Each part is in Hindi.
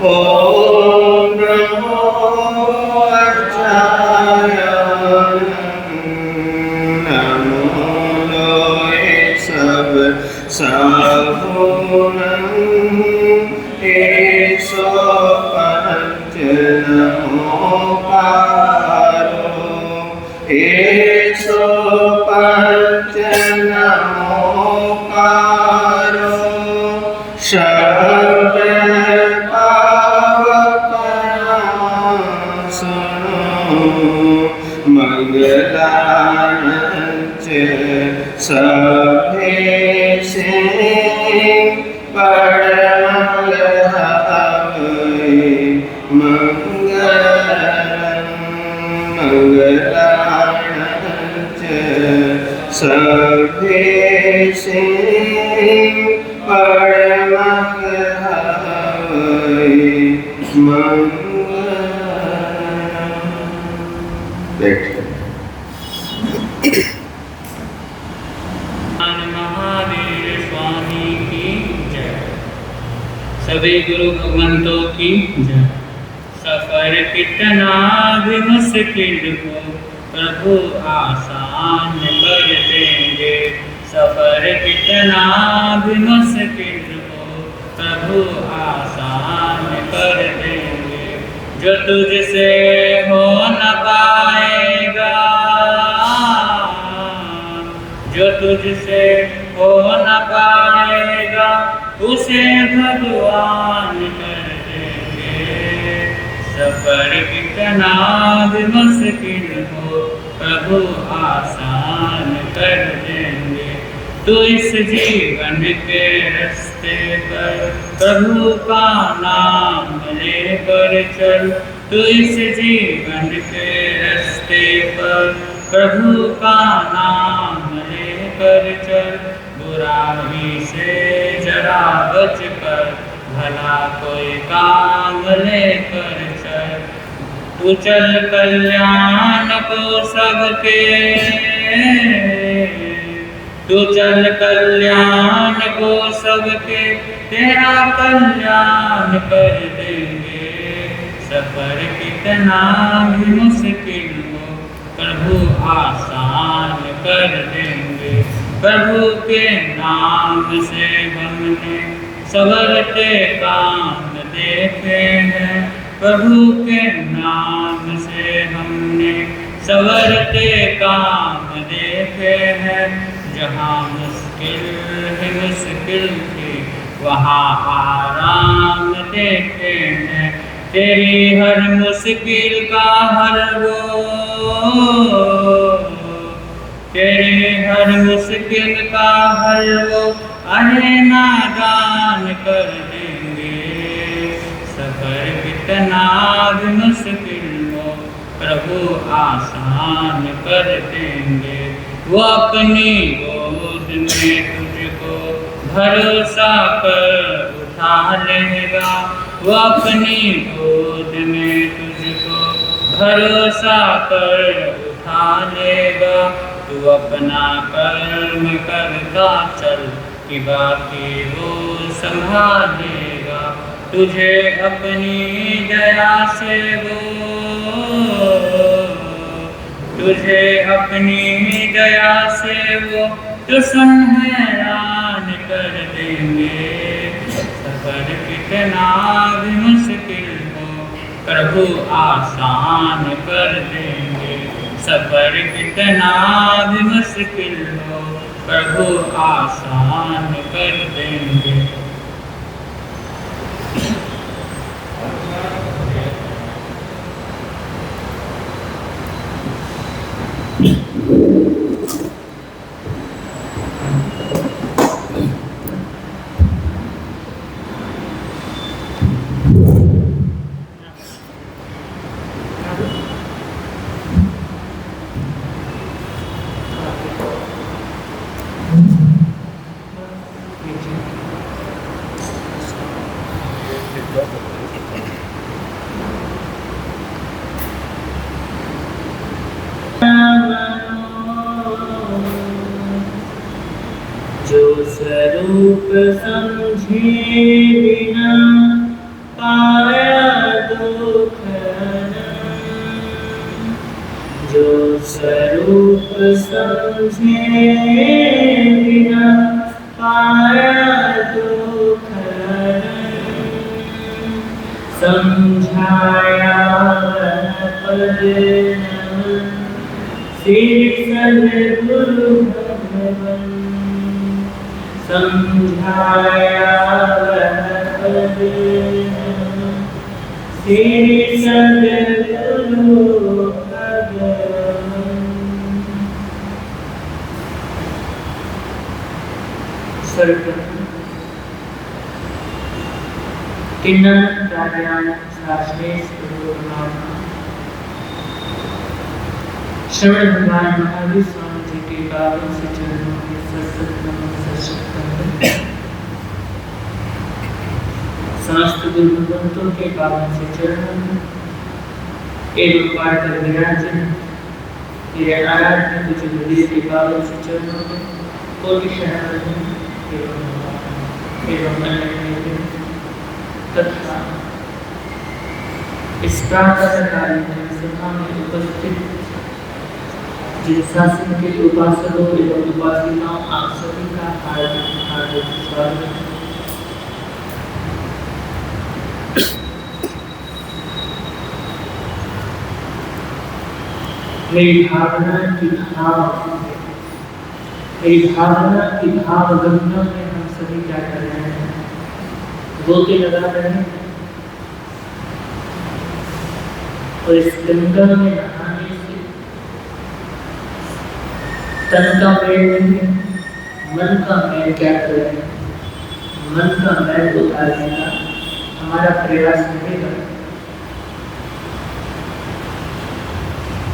ओम नमो अर्चाय नमो लोए सब साहुनं ईशो पंच नमोकारो ईशो पंच नमोकारो शब्द मंगलांच सभे से परमंगल हवे मंगलं मंगलांच सभे से परमंगल हवे महावीर स्वामी की जय। सभी गुरु भगवंतों की जय। सफर कितना भी मुश्किल हो प्रभु आसान कर देंगे। सफर कितना भी मुश्किल हो प्रभु आसान कर देंगे। जो तुझसे हो न पाएगा, जो तुझसे हो न पाएगा उसे भगवान कर देंगे। सफर कितना भी मुश्किल हो प्रभु आसान कर देंगे। तो इस जीवन के रास्ते पर प्रभु का नाम लेकर चल। तो इस जीवन के रास्ते पर प्रभु का नाम लेकर चल। बुराई से जरा बच कर भला कोई काम लेकर चल। तू चल कल्याण को सबके, तू चल कल्याण को सबके तेरा कल्याण कर देंगे। सफर कितना भी मुश्किल हो प्रभु आसान कर देंगे। प्रभु के नाम से हमने सवरते काम देखे हैं। प्रभु के नाम से हमने सवरते काम देखे हैं। जहाँ मुश्किल ही मुश्किल थी वहाँ आराम देखे हैं। तेरी हर मुश्किल का हर वो, तेरी हर मुश्किल का हल वो अरे नादान कर देंगे। सफर कितना भी मुश्किल हो प्रभु आसान कर देंगे। वो अपनी गोद में तुझको भरोसा कर उठा लेगा। वो अपनी गोद में तुझको भरोसा कर उठा लेगा। तू अपना कर्म करता चल कि बाकी वो संभालेगा। तुझे अपनी दया से वो, तुझे अपनी दया से वो तुझे हैरान कर देंगे। सफर कितना भी मुश्किल हो प्रभु आसान कर देंगे। सफर कितना भी मुश्किल हो प्रभु आसान कर देंगे। जो स्वरूप समझे बिना पाया दुख जो स्वरूप समझे बिना पाया दुख समझाया पद श्री सद्गुरु भगवन समझाया पद श्री सद्गुरु भगवन। सर्वप्रथम किन्नर कार्यान शाश्वेश श्रवण भगवान महावीर स्वामी जी के पावन से चरणों में समस्त गुरु भगवंतों के पावन से चरणों में एवं पाठ विराजन मेरे आराध्य कुछ हृदय के पावन से चरणों में कोटि शरण एवं अन्य तथा इस प्रातःकालीन सभा में उपस्थित जिन शासन के उपासकों एवं उपासिकाओं आप सभी का हार्दिक स्वागत। मेरी भावना की भाव गंगा में हम सभी क्या कर रहे हैं, गोते लगा रहे हैं और इस गंगा में नहाने से तन का मैल नहीं, मन का मैल क्या कर रहे हैं, मन का मैल उतारने का हमारा प्रयास रहेगा।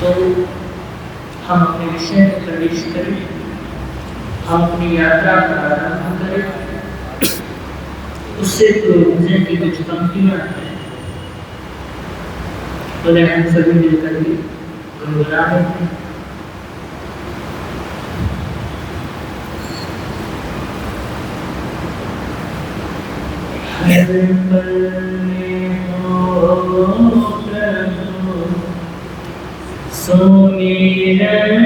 तो हम अपने विषय में प्रवेश करें, हम अपनी यात्रा प्रारंभ करें। उससे तो भजन की कुछ पंक्तियां हैं, उन्हें हम सभी मिलकर के गुनगुना रहे हैं। हर पल में हो प्रभु सुमिरन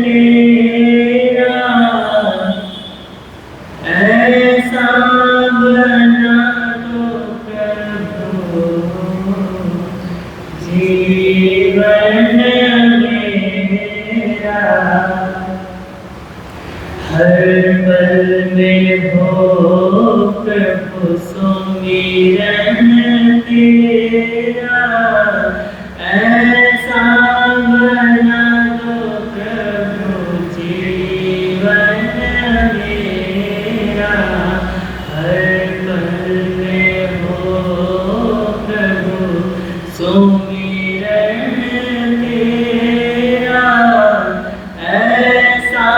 तेरा, ऐसा बना दो प्रभु जीवन मेरा। हर पल में हो प्रभु सुमिरन तेरा, ऐसा बना दो प्रभु जीवन मेरा। हर पल में हो प्रभु सुमिरन तेरा, ऐसा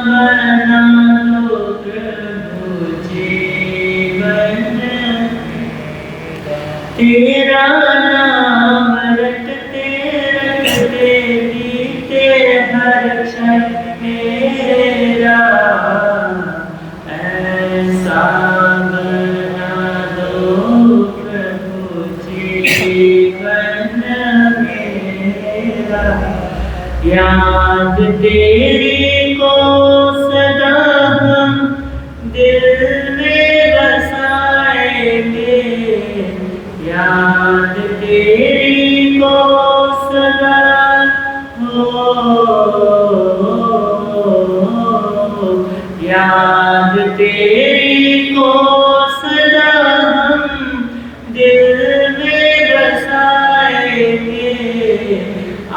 बना दो प्रभु जीवन मेरा। तेरा नाम रटते रटते बीते हर क्षण मेरा, ऐसा बना दो प्रभु जीवन मेरा। याद तेरी को सदा हम दिल में बसाएंगे, याद तेरी को सदा हो, याद तेरी को सदा हम दिल में बसाएंगे।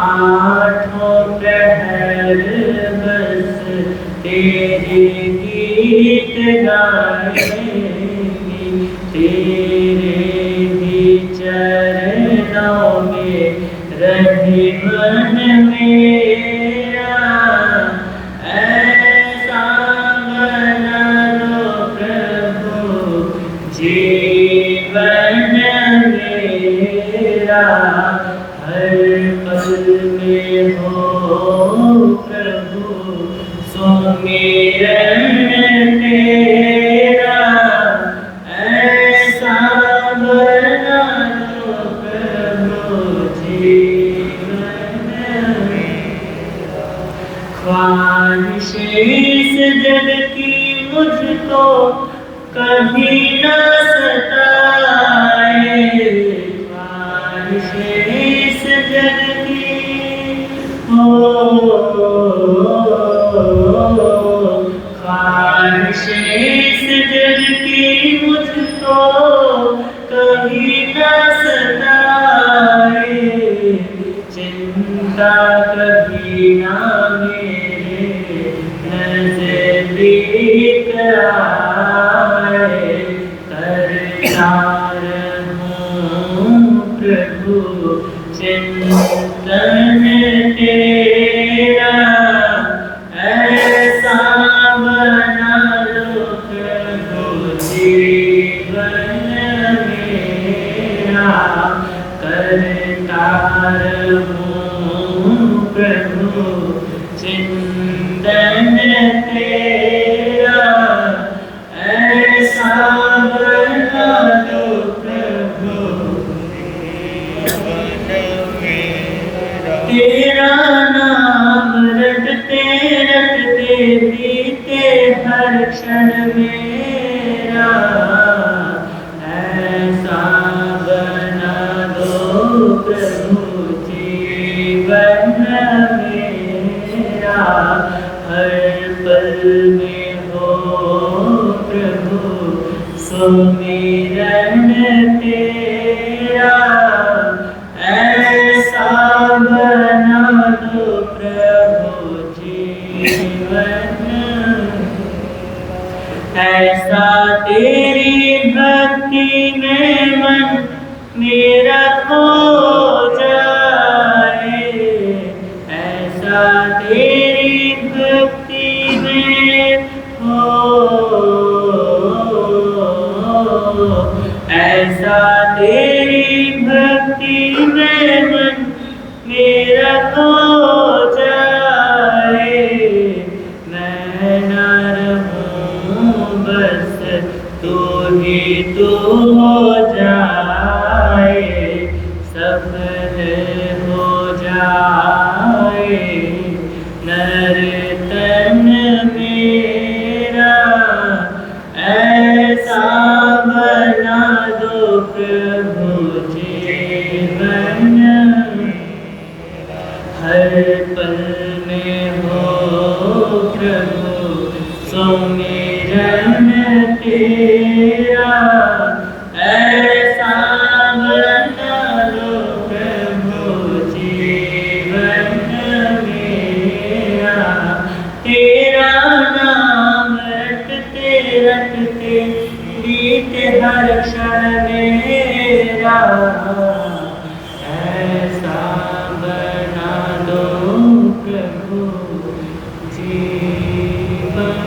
आठों पहर बस तेरे गीत गाएंगे, तेरे चरणों में रहे मन मेरा। ऐसा बना दो प्रभु जीवन मेरा। हर पल में हो प्रभु सुमिरन तेरा, कभी न सताए ख्वाहिशें इस जग की हो, ख्वाहिशें इस जग की मुझको कभी न सताए, चिंता कभी ना मेरे नज़दीक आए, करता रहूं प्रभु चिंतन तेरा, ऐसा बना लो प्रभु जीवन मेरा, करता रहूं प्रभु चिंतन तेरा, ऐसा बना लो प्रभु तेरा नाम रटते रटते बीते हर क्षण मेरा, ऐसा बना दो प्रभु जीवन मेरा, हर पल में हो प्रभु सुमिरन तेरा, ऐसा बना दो प्रभु जीवन, ऐसा तेरी भक्ति में मन मेरा खो जाए, ऐसा तेरी भक्ति में हो, ऐसा तेरी भक्ति में मन मेरा खो जाए, मैं न रहूं बस तू ही तू हो जाए, सफल हो जाए नर तन मेरा, ऐसा बना दो प्रभु जीवन, हर पल में हो प्रभु सुमिरन तेरा, ऐसा बना दो प्रभु जीवन मेरा, तेरा नाम रटते रटते बीते हर क्षण मेरा, ऐसा बना दो प्रभु जीवन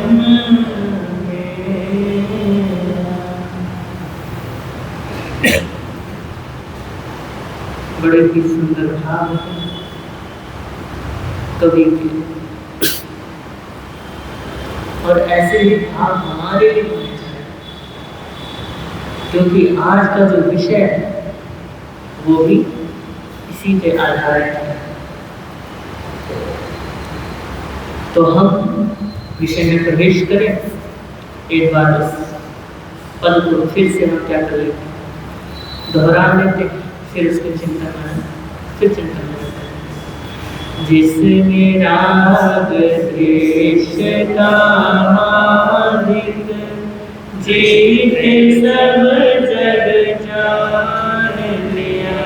मेरा। बड़े ही सुंदर भाव है कवि के, और ऐसे ही भाव हमारे लिए होने चाहिए, क्योंकि आज का जो विषय है वो भी इसी पे आधारित है। तो हम विषय में प्रवेश करें, एक बार इस पद को फिर से हम क्या कर लेते हैं, दोहरा लेते हैं, फिर उसके चिंतन में फिर चिंतन में जिसमें राग द्वेष कामादिक जीते सब जग जान लिया,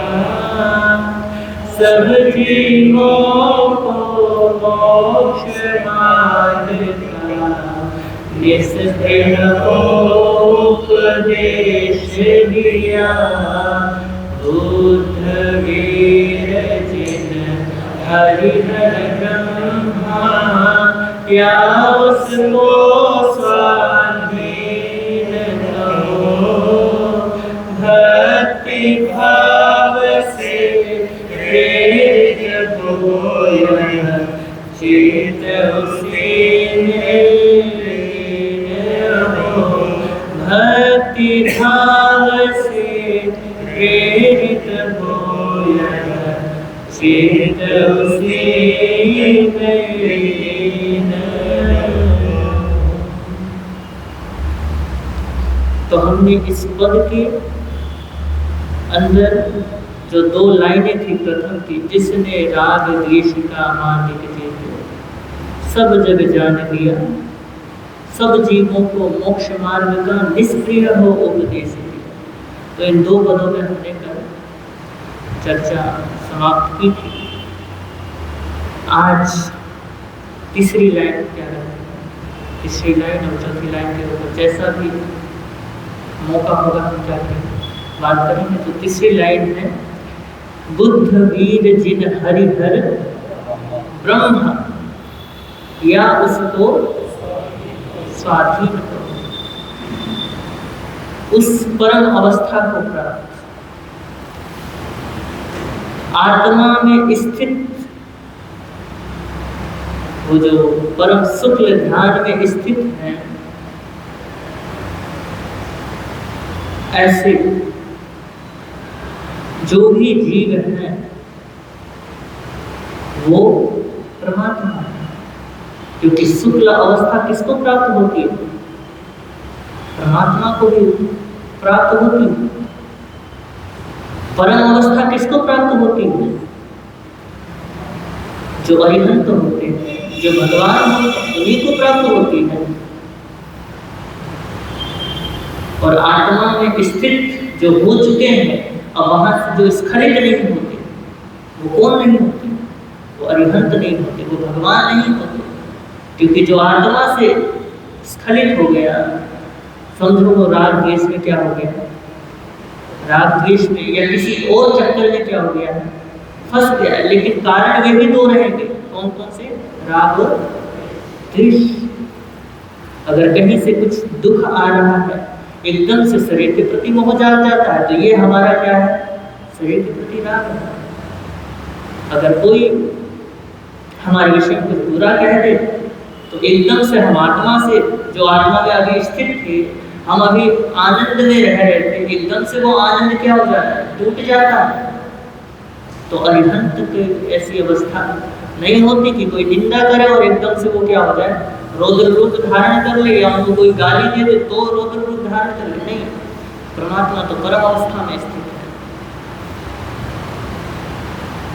सब जीवों को मोक्ष मार्ग का निस्पृह उपदेश दिया, बुद्ध वीर जिन हरिहर ब्रह्मा क्या उसको स्वाधीन कहो, भक्ति भाव से प्रेरित हो चित उसी में हो, भक्ति भाव से प्रेरित हो चित उसी में। तो हमने इस पद के अंदर जो 2 लाइनें थी प्रथम की, जिसने राग द्वेष का मार्ग सब जग जान लिया, सब जीवों को मोक्ष मार्ग का निष्प्रिय हो उपदेश दिया। तो इन 2 पदों में हमने कल चर्चा समाप्त की थी। आज तीसरी लाइन क्या है, तीसरी लाइन और चौथी लाइन के ऊपर जैसा भी मौका होगा हम क्या बात करेंगे। तो तीसरी लाइन है, बुद्ध वीर जिन हरिहर ब्रह्म या उसको स्वाधीन करो, उस परम अवस्था को प्राप्त, आत्मा में स्थित, वो जो परम शुक्ल ध्यान में स्थित है, ऐसे जो भी जीव है वो परमात्मा है। क्योंकि शुक्ल अवस्था किसको प्राप्त होती है? परमात्मा को भी प्राप्त होती है। परम अवस्था किसको प्राप्त होती है? जो अरिहंत होते हैं, जो भगवान होते हैं, उन्हीं को प्राप्त होती है। और आत्मा में स्थित जो हो चुके हैं, अब वहां से जो स्खलित नहीं होते, वो कौन नहीं होते? वो अरिहंत नहीं होते, वो भगवान नहीं होते। क्योंकि जो आत्मा से स्खलित हो गया, समझो वो राग द्वेष में क्या हो गया, राग द्वेष में या किसी और चक्कर में क्या हो गया, फंस गया। लेकिन कारण ये भी 2 रहेंगे, कौन कौन से? राग और द्वेष। अगर कहीं से कुछ दुख आ रहा है, एकदम से शरीर के प्रति मोह जाग जाता है, तो ये हमारा क्या है? शरीर के प्रति राग है। अगर कोई हमारे विषय में कुछ बुरा कह दे, तो एकदम से हम आत्मा से, जो आत्मा में अभी स्थित थे, हम अभी आनंद में रह रहे थे, एकदम से वो आनंद क्या हो जाता है? टूट जाता है। तो अरिहंत की ऐसी अवस्था नहीं होती कि कोई निंदा करे और एकदम से वो क्या हो जाए, रौद्र रूप धारण कर ले, या उनको कोई गाली दे दे तो रौद्र रूप धारण कर ले। नहीं, परमात्मा तो परम अवस्था में स्थित है।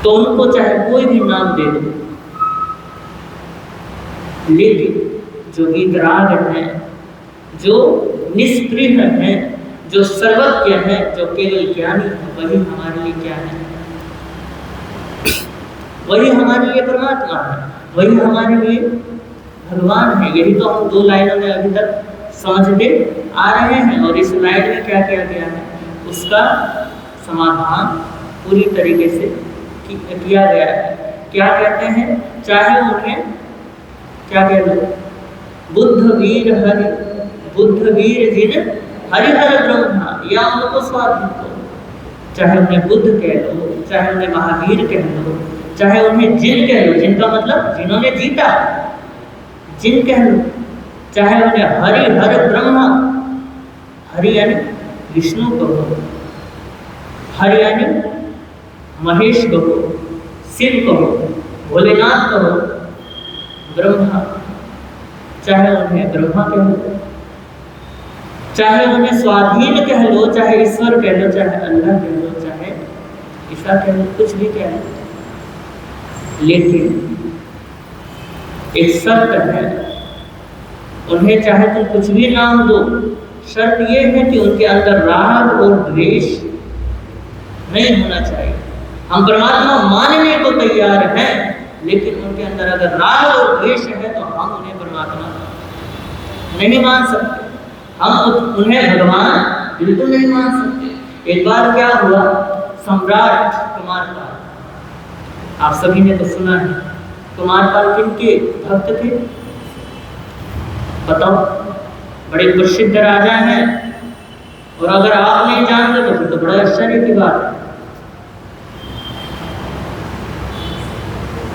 तो उनको चाहे कोई भी नाम दे दो, लेकिन जो वीतराग है, जो निष्प्रिय है, जो सर्वज्ञ है, जो केवल ज्ञानी है, वही हमारे लिए क्या है? वही हमारे लिए परमात्मा है, वही हमारे लिए भगवान है। यही तो हम 2 लाइनों में अभी तक समझते आ रहे हैं। और इस लाइन में क्या किया गया है, उसका समाधान पूरी तरीके से किया गया है। क्या कहते हैं? चाहे उन्हें क्या कहते हैं? बुद्ध वीर जिन हरिहर ब्रह्मा या उनको स्वाधीन करो। चाहे उन्हें बुद्ध कह लो, चाहे उन्हें महावीर कह लो, चाहे उन्हें जिन कह लो, जिनका मतलब जिन्होंने जीता, जिन कह लो, चाहे उन्हें हरिहर ब्रह्मा, हरि यानी विष्णु कहो, हरि यानी महेश कहो, शिव कहो, भोलेनाथ कहो, ब्रह्मा, चाहे उन्हें ब्रह्मा कह लो, चाहे उन्हें स्वाधीन कह लो, चाहे ईश्वर कह लो, चाहे अल्लाह कह लो, चाहे ईसा कह लो, कुछ भी कह लो। लेकिन एक शर्त है, उन्हें चाहे तुम कुछ भी नाम दो, शर्त ये है कि उनके अंदर राग और द्वेष नहीं होना चाहिए। हम परमात्मा मानने को तैयार हैं, लेकिन उनके अंदर अगर राग और द्वेष है तो हम उन्हें परमात्मा नहीं मान सकते, हम उन्हें भगवान बिल्कुल नहीं मान सकते। एक बार क्या हुआ, सम्राट कुमारपाल, आप सभी ने तो सुना है, कुमारपाल किनके भक्त थे बताओ? बड़े प्रसिद्ध राजा हैं, और अगर आप नहीं जानते तो फिर तो बड़ा आश्चर्य की बात है।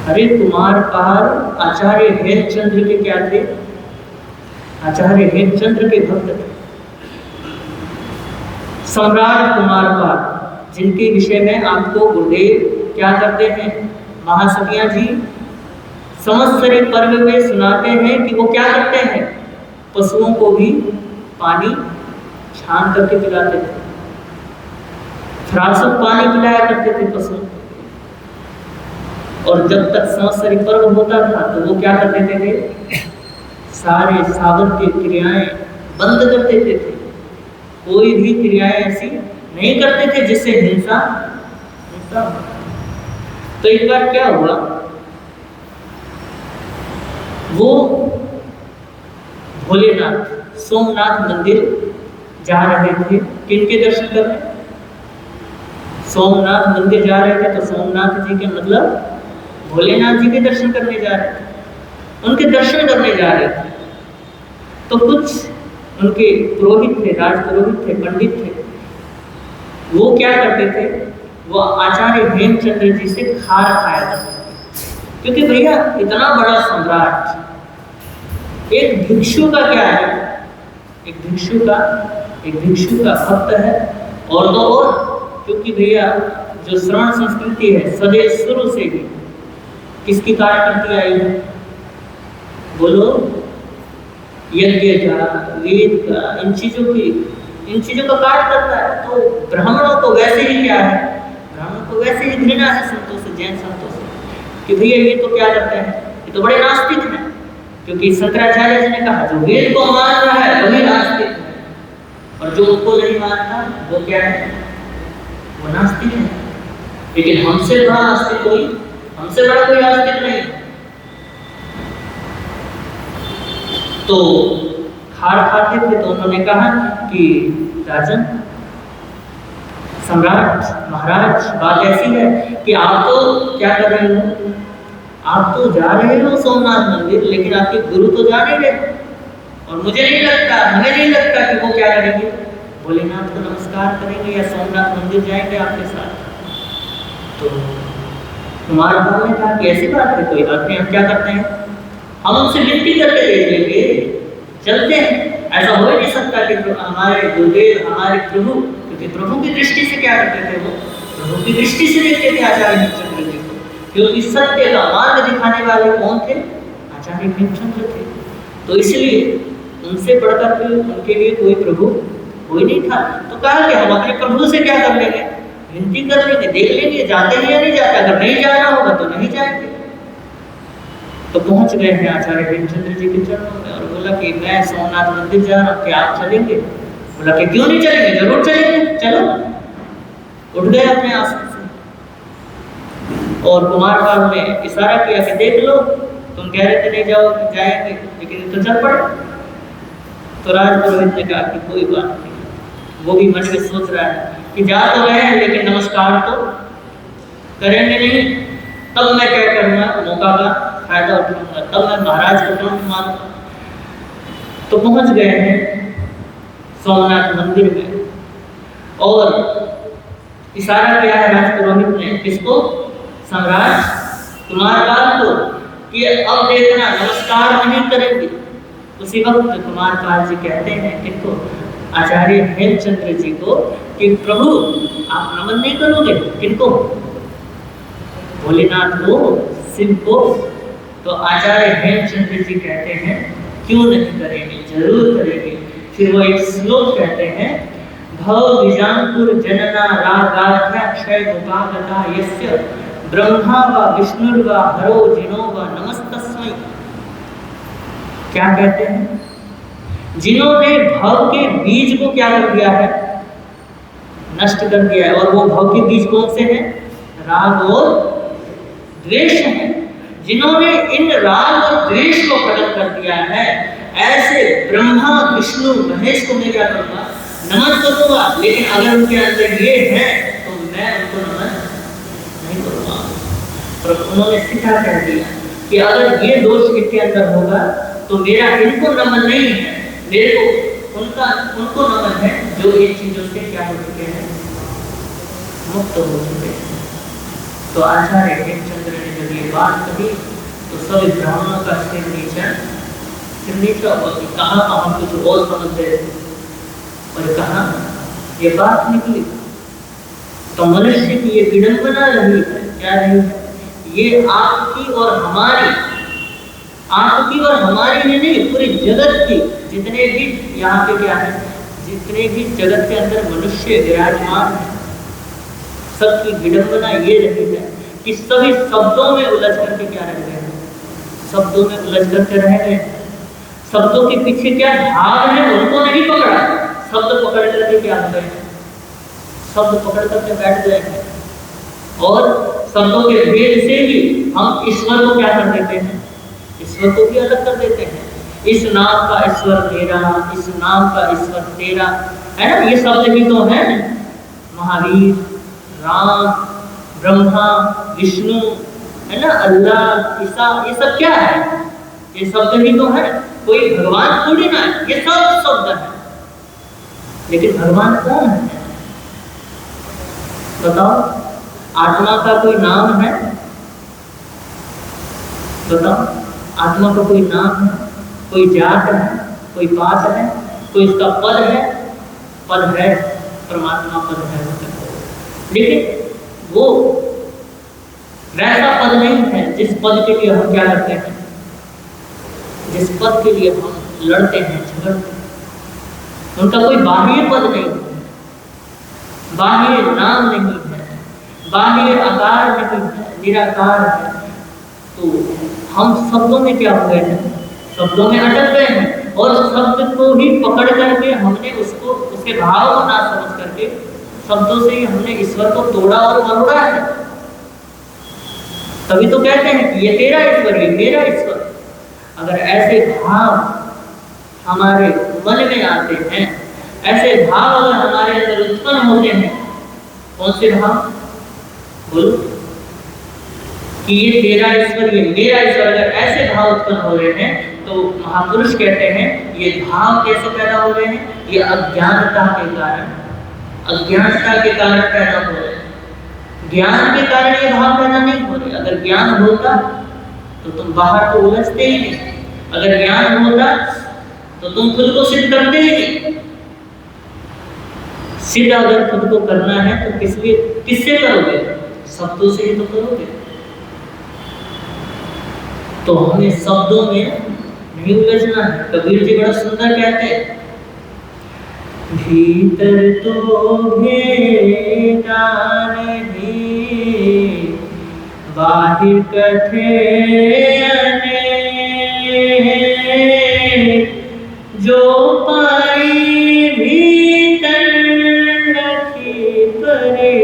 अरे कुमारपाल आचार्य हेमचंद्र के क्या थे? आचार्य हेमचंद्र के भक्त थे। सम्राट कुमारपाल, जिनके विषय में आपको गुरुदेव क्या करते हैं, महासतियां जी संवत्सरी पर्व में सुनाते हैं कि वो क्या करते हैं, पशुओं को भी पानी छान करके पिलाते थे, फ्रासुक पानी पिलाया करते थे पशु। और जब तक संवत्सरी पर्व होता था तो वो क्या कर देते थे, सारे सावन की क्रियाएं बंद कर देते थे, कोई भी क्रियाएं ऐसी नहीं करते थे जिससे हिंसा हो। तो एक बार क्या हुआ, वो भोलेनाथ सोमनाथ मंदिर जा रहे थे, किनके दर्शन करने, सोमनाथ मंदिर जा रहे थे। तो सोमनाथ जी के मतलब भोलेनाथ जी के दर्शन करने जा रहे थे, उनके दर्शन करने जा रहे थे। तो कुछ उनके पुरोहित थे, राज पुरोहित थे, पंडित थे, वो क्या करते थे, वो आचार्य हेमचंद्र जी से खार खाया करते थे। क्योंकि भैया इतना बड़ा सम्राट, एक भिक्षु का क्या है, एक भिक्षु का भक्त है। और तो और क्योंकि भैया जो श्रवण संस्कृति है सदैव शुरू से भी किसकी कार्य करती आई है, बोलो, यज्ञ का, वेद का, इन चीजों का कार्य करता है। तो ब्राह्मणों को वैसे ही क्या है, ब्राह्मणों को वैसे ही घृणा है संतों से, जैन संतों से, कि भैया ये तो क्या करते हैं, ये तो बड़े नास्तिक हैं। क्योंकि शंकराचार्य जी ने कहा जो वेद को मान रहा है वही नास्तिक है, और जो उसको नहीं मानता वो क्या है, वो नास्तिक है। लेकिन हमसे बड़ा नास्तिक कोई, हमसे बड़ा कोई नास्तिक नहीं। तो खार खाते थे तो उन्होंने कहा कि राजन, सम्राट, महाराज, बात ऐसी है कि आप तो क्या कर रहे हो, आप तो जा रहे हो सोमनाथ मंदिर, लेकिन आपके गुरु तो जा नहीं रहे, और मुझे नहीं लगता, हमें नहीं लगता कि वो क्या करेंगे, भोलेनाथ को नमस्कार करेंगे या सोमनाथ मंदिर जाएंगे आपके साथ। तो कुमार बाबू ने कहा कि ऐसी बात है, कोई बात नहीं, हम क्या करते हैं, हम उनसे विनती करके देख लेंगे, चलते हैं। ऐसा हो ही नहीं सकता कि हमारे गुरुदेव, हमारे प्रभु, क्योंकि प्रभु की दृष्टि से क्या करते थे, वो प्रभु की दृष्टि से देखते थे आचार्य हेमचंद्र जी को, क्योंकि सत्य का मार्ग दिखाने वाले कौन थे, आचार्य हेमचंद्र थे। तो इसलिए उनसे बढ़कर के उनके लिए कोई प्रभु कोई नहीं था। तो कहा कि हम अपने प्रभु से क्या कर लेंगे, विनती कर लेंगे, देख लेंगे जाते हैं या नहीं जाते, अगर नहीं जाना होगा तो नहीं जाएंगे। तो पहुंच गए हैं आचार्य हेमचंद्र जी के चरणों में और बोला कि मैं सोमनाथ मंदिर जा रहा हूँ, क्या आप चलेंगे? बोला कि क्यों नहीं चलेंगे, जरूर चलेंगे, चलो। उठ गए अपने आसन से और कुमार बाबू ने इशारा किया कि देख लो, तुम कह रहे थे नहीं जाओ, जाएंगे, लेकिन तो चल पड़े। तो राजपुरोहित ने कहा कि कोई बात नहीं, वो भी मन में सोच रहा है कि जा तो रहे हैं लेकिन नमस्कार तो करेंगे नहीं, तब मैं क्या करूँगा, मौका का फायदा उठाऊंगा, तब मैं महाराज को तुरंत मारूंगा। तो पहुंच गए हैं सोमनाथ मंदिर में और इशारा किया है राजपुरोहित ने, किसको, सम्राट कुमारपाल को, कि अब देखना नमस्कार नहीं करेंगे। उसी वक्त कुमारपाल जी कहते हैं किनको, आचार्य हेमचंद्र जी को, कि प्रभु आप नमन नहीं करोगे, किनको, भोलेनाथ को, शिव को? तो आचार्य हेमचंद्र जी कहते हैं क्यों नहीं करेंगे, जरूर करेंगे। फिर वो एक श्लोक कहते हैं, भव विजांकुर जनना रागाध्या क्षय उपागता यस्य ब्रह्मा व विष्णुर्वा हरो जिनो व नमस्तस्मै। क्या कहते हैं, जिन्होंने भव के बीज को क्या कर दिया है, नष्ट कर दिया है। और वो भव के बीज कौन से हैं, राग और द्वेष हैं। जिन्होंने इन राग और द्वेष को खत्म कर दिया है, ऐसे ब्रह्मा विष्णु महेश को मैं क्या करूंगा, नमन करूंगा। लेकिन अगर उनके अंदर ये है तो मैं उनको नमन नहीं करूंगा। और उन्होंने सीधा कह दिया कि अगर ये दोष इनके अंदर होगा तो मेरा इनको नमन नहीं है, मेरे को उनको नमन है जो इन चीजों से क्या हो चुके हैं, मुक्त हो चुके हैं। तो आचार्य हेमचंद्र ने जब ये बात कही तो सभी ब्राह्मणों का सिर नीचा हुआ कि कहाँ कुछ और समझते थे, और कहाँ ये बात निकली। तो मनुष्य की ये विडंबना रही है, क्या रही है, ये आपकी और हमारी नहीं, पूरी जगत की जितने भी यहाँ पे क्या है, जितने भी जगत के अंदर मनुष्य विराजमान है, सबकी विडंबना ये रही है कि सभी शब्दों में उलझ करके क्या रह गए हैं, शब्दों में उलझ करके रह गए। शब्दों के पीछे क्या भाव है उनको नहीं पकड़ा, शब्द पकड़ करके क्या हो गए, शब्द पकड़ करके बैठ गए हैं। और शब्दों के भेद से ही हम ईश्वर को क्या कर देते हैं, ईश्वर को भी अलग कर देते हैं। इस नाम का ईश्वर मेरा, इस नाम का ईश्वर तेरा, है ना। ये शब्द ही तो है, महावीर, राम, ब्रह्मा, विष्णु, है ना, अल्लाह, ईसा, ये सब क्या है, ये शब्द ही तो है। कोई भगवान थोड़ी ना है, ये सब शब्द है। लेकिन भगवान कौन है बताओ? आत्मा का कोई नाम है बताओ? आत्मा का कोई नाम है, कोई जात है, कोई पात है, कोई उसका पद है? पद है, परमात्मा पद है। लेकिन वो वैसा पद नहीं है जिस पद के लिए हम क्या करते हैं, जिस पद के लिए हम लड़ते हैं, झगड़ते हैं। उनका कोई बाह्य पद नहीं है, बाह्य नाम नहीं है, बाह्य आकार नहीं है, निराकार है। तो हम शब्दों में क्या हो गए हैं, शब्दों में अटक गए हैं। और शब्द को ही पकड़ करके हमने उसको, उसके भाव को ना समझ करके शब्दों से ही हमने ईश्वर को तोड़ा और मरोड़ा है। तभी तो कहते हैं कि ये तेरा ईश्वर, ये मेरा ईश्वर। अगर ऐसे भाव हमारे मन में आते हैं, ऐसे भाव अगर हमारे अंदर उत्पन्न होते हैं, कौन से भाव बोलो, कि ये तेरा ईश्वर, ये मेरा ईश्वर, अगर ऐसे भाव उत्पन्न हो रहे हैं तो महापुरुष कहते हैं ये भाव कैसे पैदा हो रहे हैं, ये अज्ञानता के कारण, अज्ञानता के कारण पैदा हो रहे हैं। ज्ञान के कारण ये भाव पैदा नहीं हो रहे। अगर ज्ञान होता तो तुम बाहर तो उलझते ही नहीं, अगर ज्ञान होता तो तुम खुद को सिद्ध करते ही नहीं। सिद्ध अगर खुद को करना है तो किससे करोगे, शब्दों से ही तो करोगे। तो हमें शब्दों में नहीं उलझना है। कबीर जी बड़ा सुंदर कहते हैं, भीतर तो भेदा नहीं, बाहिर कथे जो पाई भीतर रखी परे,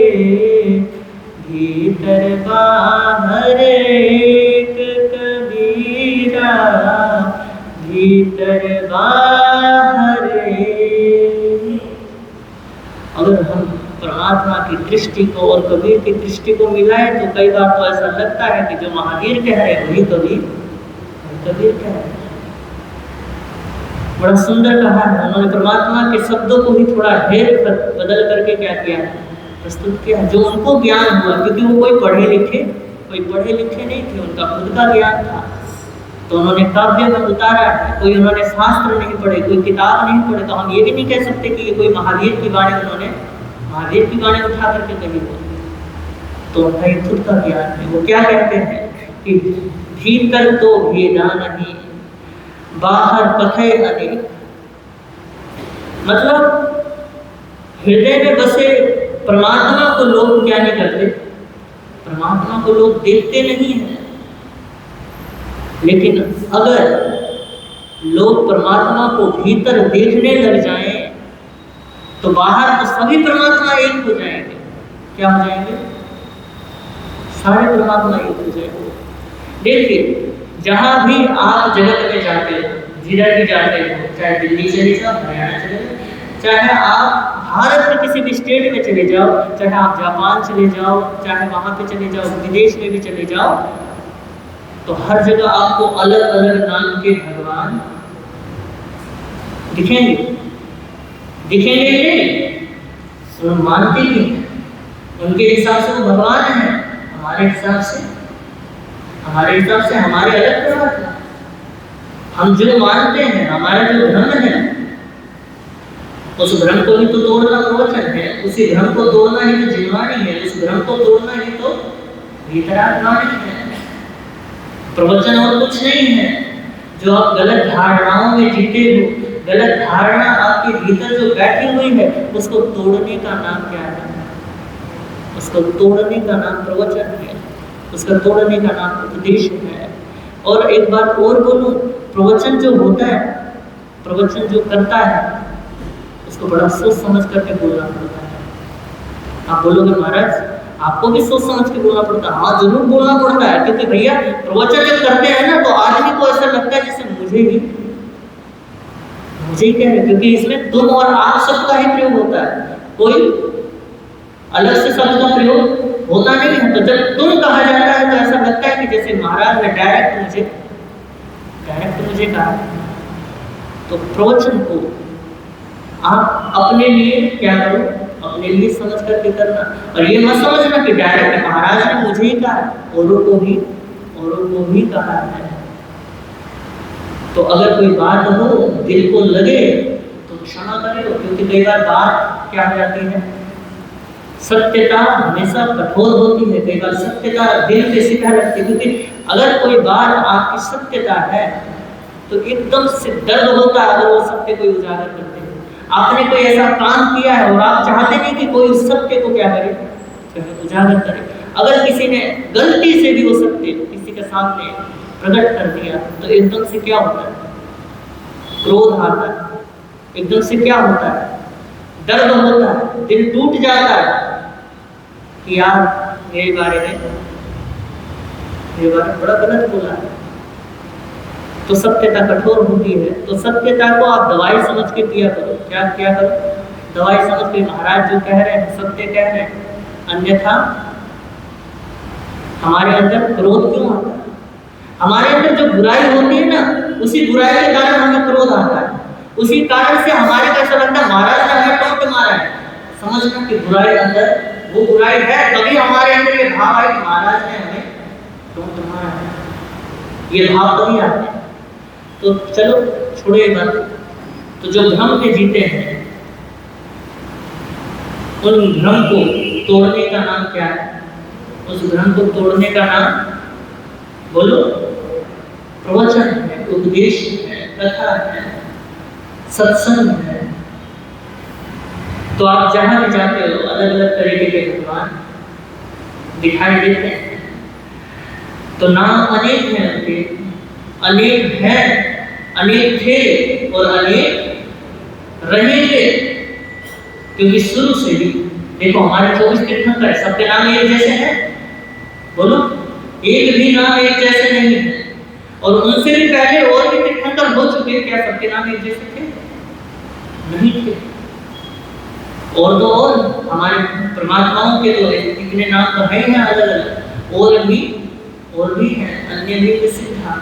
भीतर बाहर एक कबीरा, भीतर बाहर। अगर हम परमात्मा की दृष्टि को और कबीर की दृष्टि को मिलाएं तो कई बार तो ऐसा लगता है कि जो महावीर कह रहे हैं वही कबीर कह रहे हैं। बड़ा सुंदर कहा है उन्होंने, परमात्मा के शब्दों को भी थोड़ा ढेर बदल करके क्या किया, प्रस्तुत किया, जो उनको ज्ञान हुआ। क्योंकि वो कोई पढ़े लिखे नहीं थे, उनका खुद का ज्ञान था, तो उन्होंने काव्य में उतारा है। कोई उन्होंने शास्त्र नहीं पढ़े, कोई किताब नहीं पढ़े, तो हम ये भी नहीं कह सकते कि ये कोई महावीर की वाणी उन्होंने महावीर की वाणी उठा करके कही हो। तो उनका ये खुद का ज्ञान है। वो क्या कहते हैं कि भीतर तो भेदा नहीं, बाहर कथे अनेक। मतलब हृदय में बसे परमात्मा को लोग क्या नहीं करते, परमात्मा को लोग देखते नहीं है। लेकिन अगर लोग परमात्मा को भीतर देखने लग जाएं तो बाहर तो सभी परमात्मा एक हो जाएंगे। क्या हो जाएंगे, सारे परमात्मा एक हो जाएंगे। देखिए जहां भी आप जगत में जाते हो, जिधर भी जाते हो, चाहे दिल्ली चले जाओ, हरियाणा चले जाओ, चाहे आप भारत में किसी भी स्टेट में चले जाओ, चाहे आप जापान चले जाओ, चाहे वहां पे चले जाओ, विदेश में भी चले जाओ, तो हर जगह आपको अलग अलग नाम के भगवान दिखेंगे वो मानते ही उनके हिसाब से वो भगवान है। हमारे हिसाब से हमारे अलग प्रभाव है। हम जो मानते हैं, हमारा जो धर्म है, उस भ्रम को ही तो तोड़ना प्रवचन है, उसी भ्रम को तोड़ना ही तो जीववाणी है, उस भ्रम को तोड़ना ही तो भीतरात्माणी है। प्रवचन और कुछ नहीं है। जो आप गलत धारणाओं में जीते हो, गलत धारणा आपके भीतर जो बैठी हुई है उसको तोड़ने का नाम क्या है? उसको तोड़ने का नाम प्रवचन है, उसका तोड़ने का नाम उपदेश है। और एक बात और बोलूं, प्रवचन जो होता है, प्रवचन जो करता है उसको बड़ा सोच समझ करके बोलना पड़ता है। आप बोलोगे महाराज आपको भी सोच समझ के बोलना पड़ता है। हाँ जरूर बोलना पड़ता है, क्योंकि भैया प्रवचन जब करते हैं ना तो आदमी को ऐसा लगता है जैसे मुझे ही कह रहे, क्योंकि इसमें तुम और आप शब्द का ही प्रयोग होता है, कोई अलग से शब्द का प्रयोग होता नहीं है। तो जब तुम कहा जाता है तो ऐसा लगता है कि जैसे महाराज ने डायरेक्ट मुझे कहा। तो प्रवचन को आप अपने लिए क्या करो, अपने लिए समझ करके करना, और ये मत समझना कि डायरेक्ट महाराज ने मुझे ही कहा, औरों को भी कहा है। तो अगर कोई बात हो दिल को लगे तो क्षमा करो, क्योंकि कई बार बात क्या हो जाती है, सत्यता हमेशा कठोर होती है, कई बार सत्यता दिल पे सीधा लगती है। क्योंकि अगर कोई बात आपकी सत्यता है तो एकदम से दर्द होता है अगर वो सत्य को उजागर करते हैं। आपने कोई ऐसा काम किया है और आप चाहते नहीं कि कोई उस सत्य को क्या करे, उजागर करे। अगर किसी ने गलती से भी वो सत्य किसी के सामने प्रकट कर दिया तो एकदम से क्या होता है, क्रोध आता है, एकदम से क्या होता है, दर्द होता है, दिल टूट जाता है कि यार मेरे बारे में बड़ा गलत बोला है। तो सत्यता कठोर होती है, तो सत्यता को आप दवाई समझ के किया करो। क्या करो, दवाई समझ के। महाराज जो कह रहे हैं सत्य कह रहे हैं, अन्यथा हमारे अंदर क्रोध क्यों आता है? हमारे अंदर जो बुराई होती है ना, उसी बुराई के कारण हमें क्रोध आता है, उसी कारण से हमारे को ऐसा लगता है महाराज ने हमें टोंट मारा है। समझना कि बुराई अंदर वो बुराई है, तभी हमारे अंदर ये भाव है कि महाराज ने हमें टोंट मारा है, ये भाव तभी आते हैं। तो चलो छोड़ो ये बात। तो जो भ्रम में जीते हैं उन भ्रम को तोड़ने का नाम क्या है? उस भ्रम को तोड़ने का नाम बोलो, प्रवचन है, उपदेश है, कथा है, सत्संग है। तो आप जहां भी जाते हो अलग अलग तरीके के भगवान दिखाई देते हैं। तो नाम अनेक हैं उनके, अनेक हैं, अनेक थे और अनेक रहेंगे। क्योंकि शुरू से ही देखो हमारे 24 तीर्थंकर सबके नाम एक जैसे हैं, बोलो एक भी नाम एक जैसे नहीं है। और उनसे भी पहले और भी तीर्थंकर हो चुके, क्या सबके नाम एक जैसे थे? नहीं थे। और तो और हमारे परमात्माओं के तो इतने नाम तो है ही हैं अलग अलग, और भी हैं। अन्य लिंग सिद्धा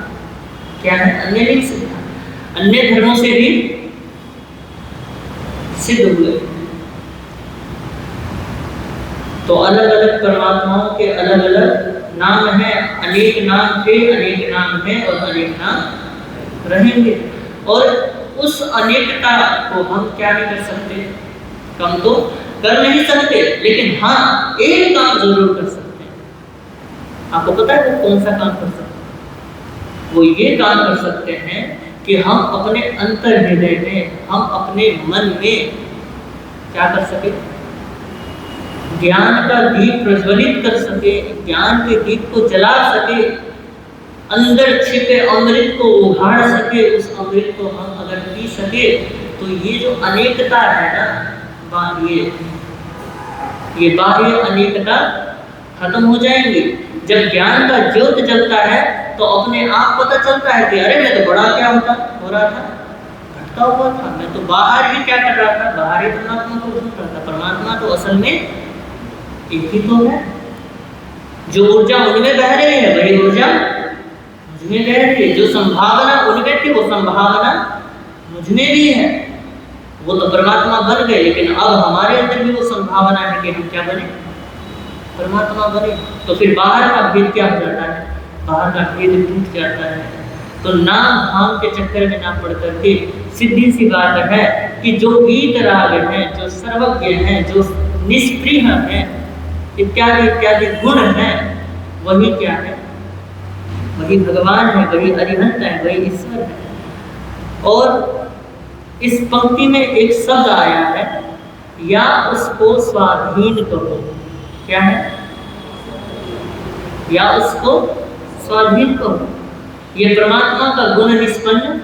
क्या है? अन्य लिंग सिद्धा, अन्य धर्मों से भी सिद्ध हुए। तो अलग अलग परमात्माओं के अलग अलग नाम हैं, अनेक नाम थे, अनेक नाम हैं और अनेक नाम रहेंगे। और उस अनेकता को हम क्या नहीं कर सकते, कम तो कर नहीं सकते, लेकिन हाँ एक काम जरूर कर सकते हैं। आपको पता है वो कौन सा काम कर सकते हैं? वो ये काम कर सकते हैं कि हम अपने अंतर हृदय में, हम अपने मन में क्या कर सके, ज्ञान का दीप प्रज्वलित कर सके, ज्ञान के दीप को जला सके, अंदर छिपे अमृत को उघाड़ सके। उस अमृत को हम अगर पी सके तो ये जो अनेकता है ना, ये बाह्य अनेकता खत्म हो जाएंगी। जब ज्ञान का ज्योत जलता है तो अपने आप पता चलता है कि अरे मैं तो बड़ा क्या हो रहा था, घटता हुआ था, मैं तो बाहर ही क्या कर रहा था, बाहर ही परमात्मा को ढूंढ रहा था। परमात्मा तो असल में एक ही तो है। जो ऊर्जा उनमें बह रही है वही ऊर्जा मुझमें बह रही है। जो संभावना उनमें थी वो संभावना मुझमें भी है। वो तो परमात्मा बन गए, लेकिन अब हमारे अंदर भी वो संभावना है कि हम क्या बने, परमात्मा बने। तो फिर बाहर का भेद क्या हो जाता है, बाहर का भेद टूट जाता है। तो नाम धाम के चक्कर में ना पड़ करके सीधी सी बात है कि जो वीतराग हैं, जो सर्वज्ञ हैं, जो निष्प्रिय हैं, इत्यादि इत्यादि गुण हैं, वही क्या है, वही भगवान है, वही अरिहंत है, वही ईश्वर है। और इस पंक्ति में एक शब्द आया है, या उसको स्वाधीन करो। क्या है? या उसको स्वाधीन करो। ये परमात्मा का गुण निष्पन्न,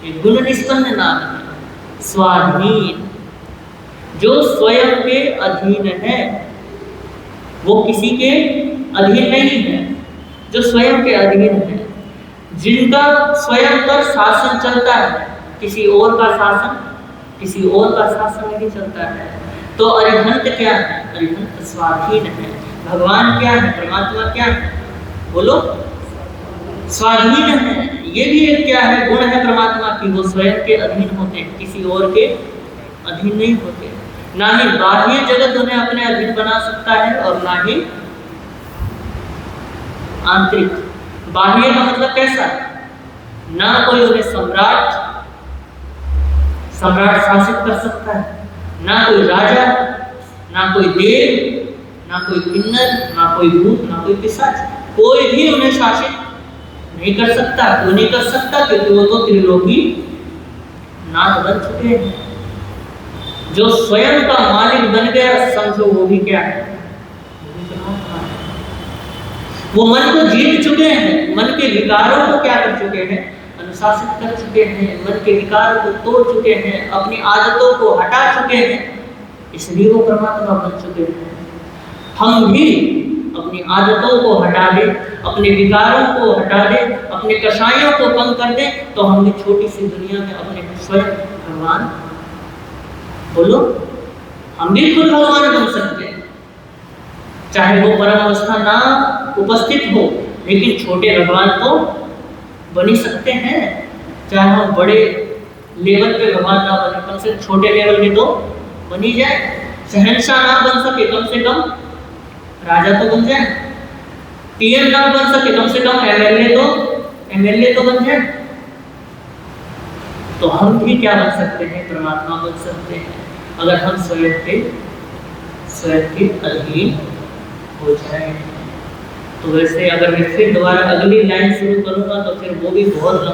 ये गुण निष्पन्न नाम है। स्वाधीन, जो स्वयं के अधीन है, वो किसी के अधीन नहीं है, जो स्वयं के अधीन है, जिनका स्वयं पर शासन चलता है, किसी और का शासन, किसी और का शासन नहीं चलता है। तो अरिहंत क्या है? अरिहंत स्वाधीन है। भगवान क्या है? परमात्मा क्या है? बोलो, स्वाधीन है। ये भी एक क्या है? गुण है परमात्मा की, वो स्वयं के अधीन होते हैं, किसी और के अधीन नहीं होते। ना ही बाह्य जगत उन्हें अपने अधीन बना सकता है, और ना ही आंतरिक। बाह्य का मतलब कैसा? ना कोई उन्हें सम्राट शासित कर सकता है, ना कोई राजा, ना कोई देव, ना कोई किन्नर, ना कोई भूत, ना कोई पिशाच, कोई भी उन्हें शासित नहीं कर सकता। क्यों नहीं कर सकता? क्योंकि वो तो त्रिलोकी नाथ बन चुके हैं। जो स्वयं का मालिक बन गया, समझो वो भी क्या है? वो मन को जीत चुके हैं, मन के विकारों को क्या कर चुके हैं? अनुशासित कर चुके हैं, मन के विकारों को तोड़ चुके हैं, अपनी आदतों को हटा चुके हैं, इसलिए वो परमात्मा बन चुके हैं। हम भी अपनी आदतों को हटा दें, अपने विकारों को हटा दें, अपने कषायों को कम कर दें, तो हम भी छोटी सी दुनिया में अपने स्वयं भगवान, बोलो, हम भी खुद भगवान बन सकते हैं। चाहे वो परम अवस्था ना उपस्थित हो, लेकिन छोटे भगवान तो बन ही सकते हैं। चाहे हम बड़े लेवल पे भगवान ना बने, कम से छोटे लेवल के तो बन ही जाए। शहंशाह ना बन सके, कम से कम राजा तो बन जाए। पीएम ना बन सके, कम से कम एमएलए तो बन जाए। तो हम भी क्या बन सकते हैं? परमात्मा बन सकते हैं, अगर हम स्वयं के अधीन हो जाए। तो वैसे अगर मैं फिर दोबारा अगली लाइन शुरू करूंगा तो फिर वो भी बहुत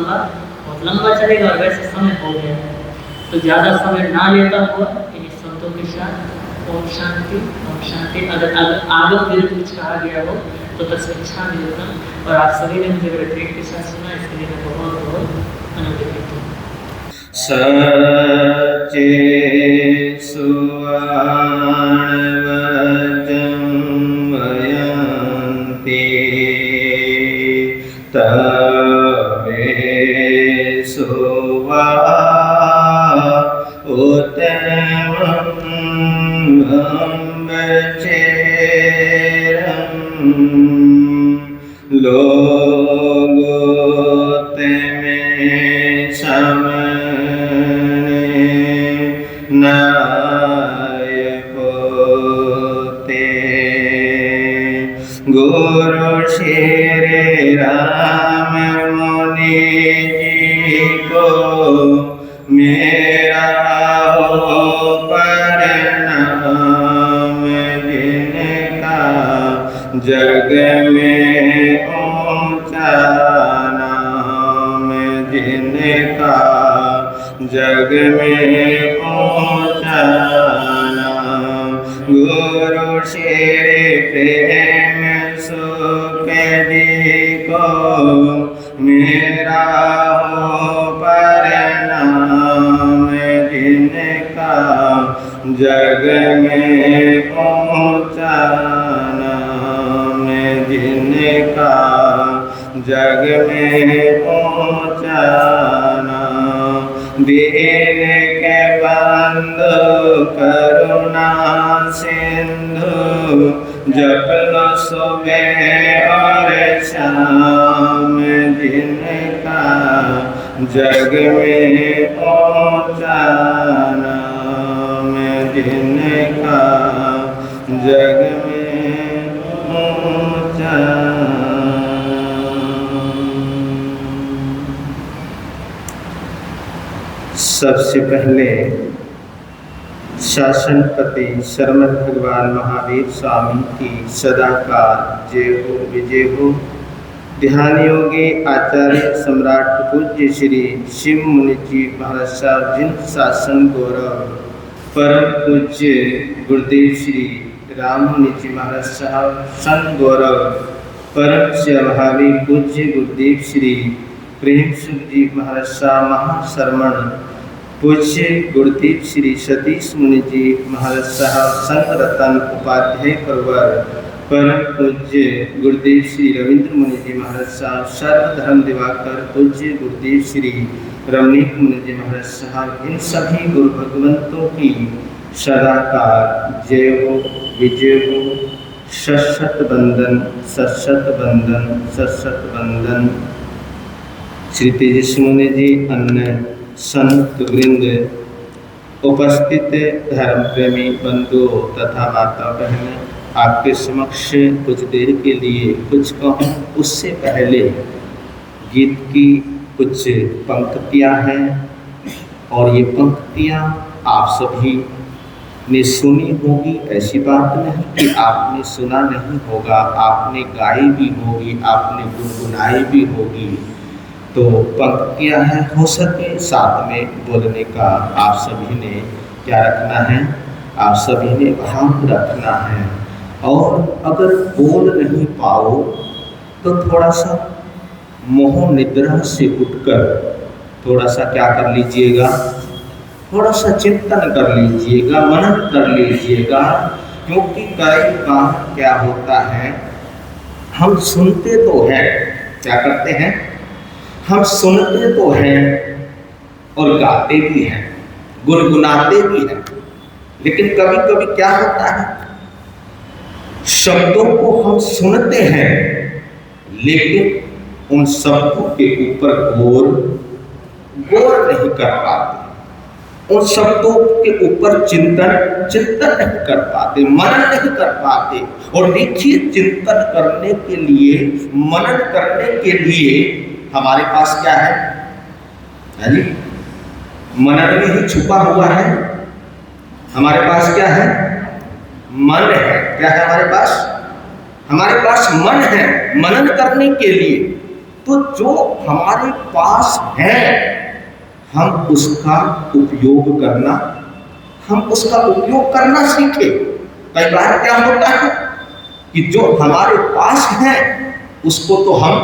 लंबा चलेगा, और वैसे समय हो गया है, तो ज़्यादा समय ना लेता हुआ इन शब्दों के साथ ओम शांति, ओम शांति। अगर आगम विरुद्ध कुछ कहा गया हो तो तस्वीच्छा निरूपण, और आप सभी ने मुझे प्रेम के साथ सुना, इसके लिए मैं बहुत आनंदित हूँ। सच्चे सुवर्णवचन वयन्ति तवे सुवा उत्तमं लोगोत्तमे नायकोते गुरु श्री राम मुनि जी को मेरा हो प्रणाम, जिनका जग में ऊंचा नाम, जिनका जग में ऊंचा नाम। गुरु श्री प्रेम सुख जी को मेरा हो प्रणाम, जिनका जग में ऊंचा नाम, जिनका जग में ऊंचा नाम। दीन के बंधु करुणा सिंधु जप लो सुबह और शाम, जिनका जग में ऊंचा नाम, जिनका जग में ऊंचा। सबसे पहले शासनपति श्रीमद् भगवान महावीर स्वामी की सदाकाल जय हो विजय हो। ध्यान योगी आचार्य सम्राट पूज्य श्री शिव मुनि जी महाराज साहब जिन शासन गौरव परम पूज्य गुरुदेव श्री राम मुनि जी महाराज साहब सन गौरव परम सेवाभावी पूज्य गुरुदेव श्री प्रेम सुख जी महाराज साहब महाशरमण पूज्य गुरुदेव श्री सतीश मुनि जी महाराज साहब संत रतन उपाध्याय परवर परम पूज्य गुरुदेव श्री रविंद्र मुनि जी महाराज साहब सर्वधर्म दिवाकर पूज्य गुरुदेव श्री रमणीक मुनि जी महाराज साहब इन सभी गुरु भगवंतों की सदाकाल जय हो विजय हो। सशत बंदन सशत बंदन सशत बंदन। श्री तेजस्वी मुनि जी अन्य संत वृंद उपस्थित धर्म प्रेमी बंधु तथा माता बहनें आपके समक्ष कुछ देर के लिए कुछ कहूँ उससे पहले गीत की कुछ पंक्तियाँ हैं और ये पंक्तियाँ आप सभी ने सुनी होगी। ऐसी बात नहीं कि आपने सुना नहीं होगा, आपने गाई भी होगी, आपने गुनगुनाई भी होगी। तो पंक्तियाँ हैं, हो सके साथ में बोलने का आप सभी ने क्या रखना है, आप सभी ने भाव रखना है। और अगर बोल नहीं पाओ तो थोड़ा सा मोह निद्रा से उठकर थोड़ा सा क्या कर लीजिएगा, थोड़ा सा चिंतन कर लीजिएगा, मनन कर लीजिएगा। क्योंकि कई बार क्या होता है, हम सुनते तो हैं, क्या करते हैं, हम सुनते तो हैं और गाते भी हैं, गुनगुनाते भी हैं, लेकिन कभी कभी क्या होता है, शब्दों को हम सुनते हैं लेकिन उन शब्दों के ऊपर गौर नहीं कर पाते, उन शब्दों के ऊपर चिंतन नहीं कर पाते, मनन नहीं कर पाते। और देखिए, चिंतन करने के लिए, मनन करने के लिए हमारे पास क्या है जी, मनन में ही छुपा हुआ है। हमारे पास क्या है, मन है। क्या है हमारे पास, हमारे पास मन है मनन करने के लिए। तो जो हमारे पास है हम उसका उपयोग करना, हम उसका उपयोग करना सीखे। कई बार क्या होता है कि जो हमारे पास है उसको तो हम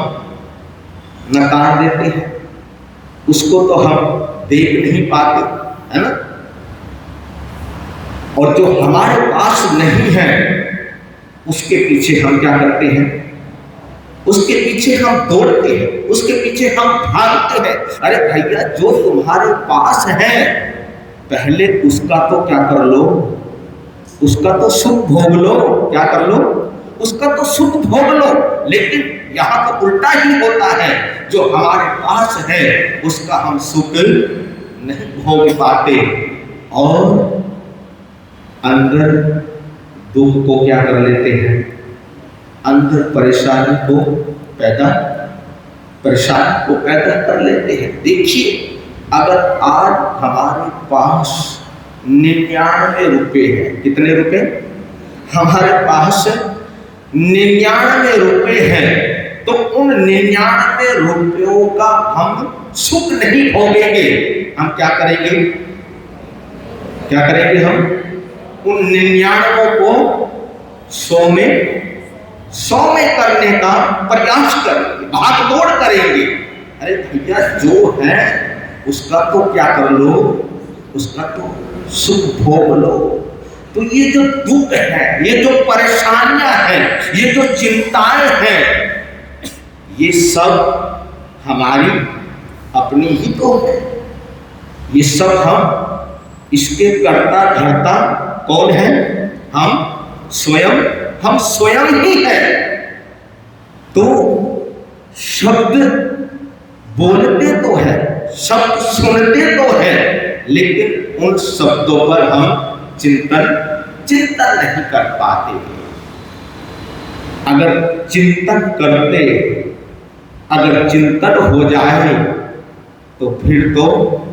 नकार देते हैं, उसको तो हम देख नहीं पाते, है ना। और जो हमारे पास नहीं है उसके पीछे हम क्या करते हैं, उसके पीछे हम दौड़ते हैं, उसके पीछे हम भागते हैं। अरे भैया, जो तुम्हारे पास है पहले उसका तो क्या कर लो, उसका तो सुख भोग लो। क्या कर लो, उसका तो सुख भोग लो। लेकिन यहाँ तो उल्टा ही होता है, जो हमारे पास है उसका हम सुख नहीं भोग पाते और अंदर दुख को क्या कर लेते हैं, अंदर परेशानी को पैदा कर लेते हैं। देखिए, अगर आज हमारे पास 99 रुपए है, कितने रुपए हमारे पास 99 रुपए हैं, तो उन 99 रुपयों का हम सुख नहीं भोगेंगे। हम क्या करेंगे, हम उन 99 को 100 में करने का प्रयास करेंगे, भाग दौड़ करेंगे। अरे भैया, जो है उसका तो क्या कर लो, उसका तो सुख भोग लो। तो ये जो दुख है, ये जो परेशानियां हैं, ये जो चिंताएं हैं, ये सब हमारी अपनी ही तो है। ये सब हम इसके कर्ता धर्ता कौन है, हम स्वयं ही है। तो शब्द बोलते तो है, शब्द सुनते तो है, लेकिन उन शब्दों पर हम चिंतन नहीं कर पाते। अगर चिंतन करते, अगर चिंतन हो जाए तो फिर तो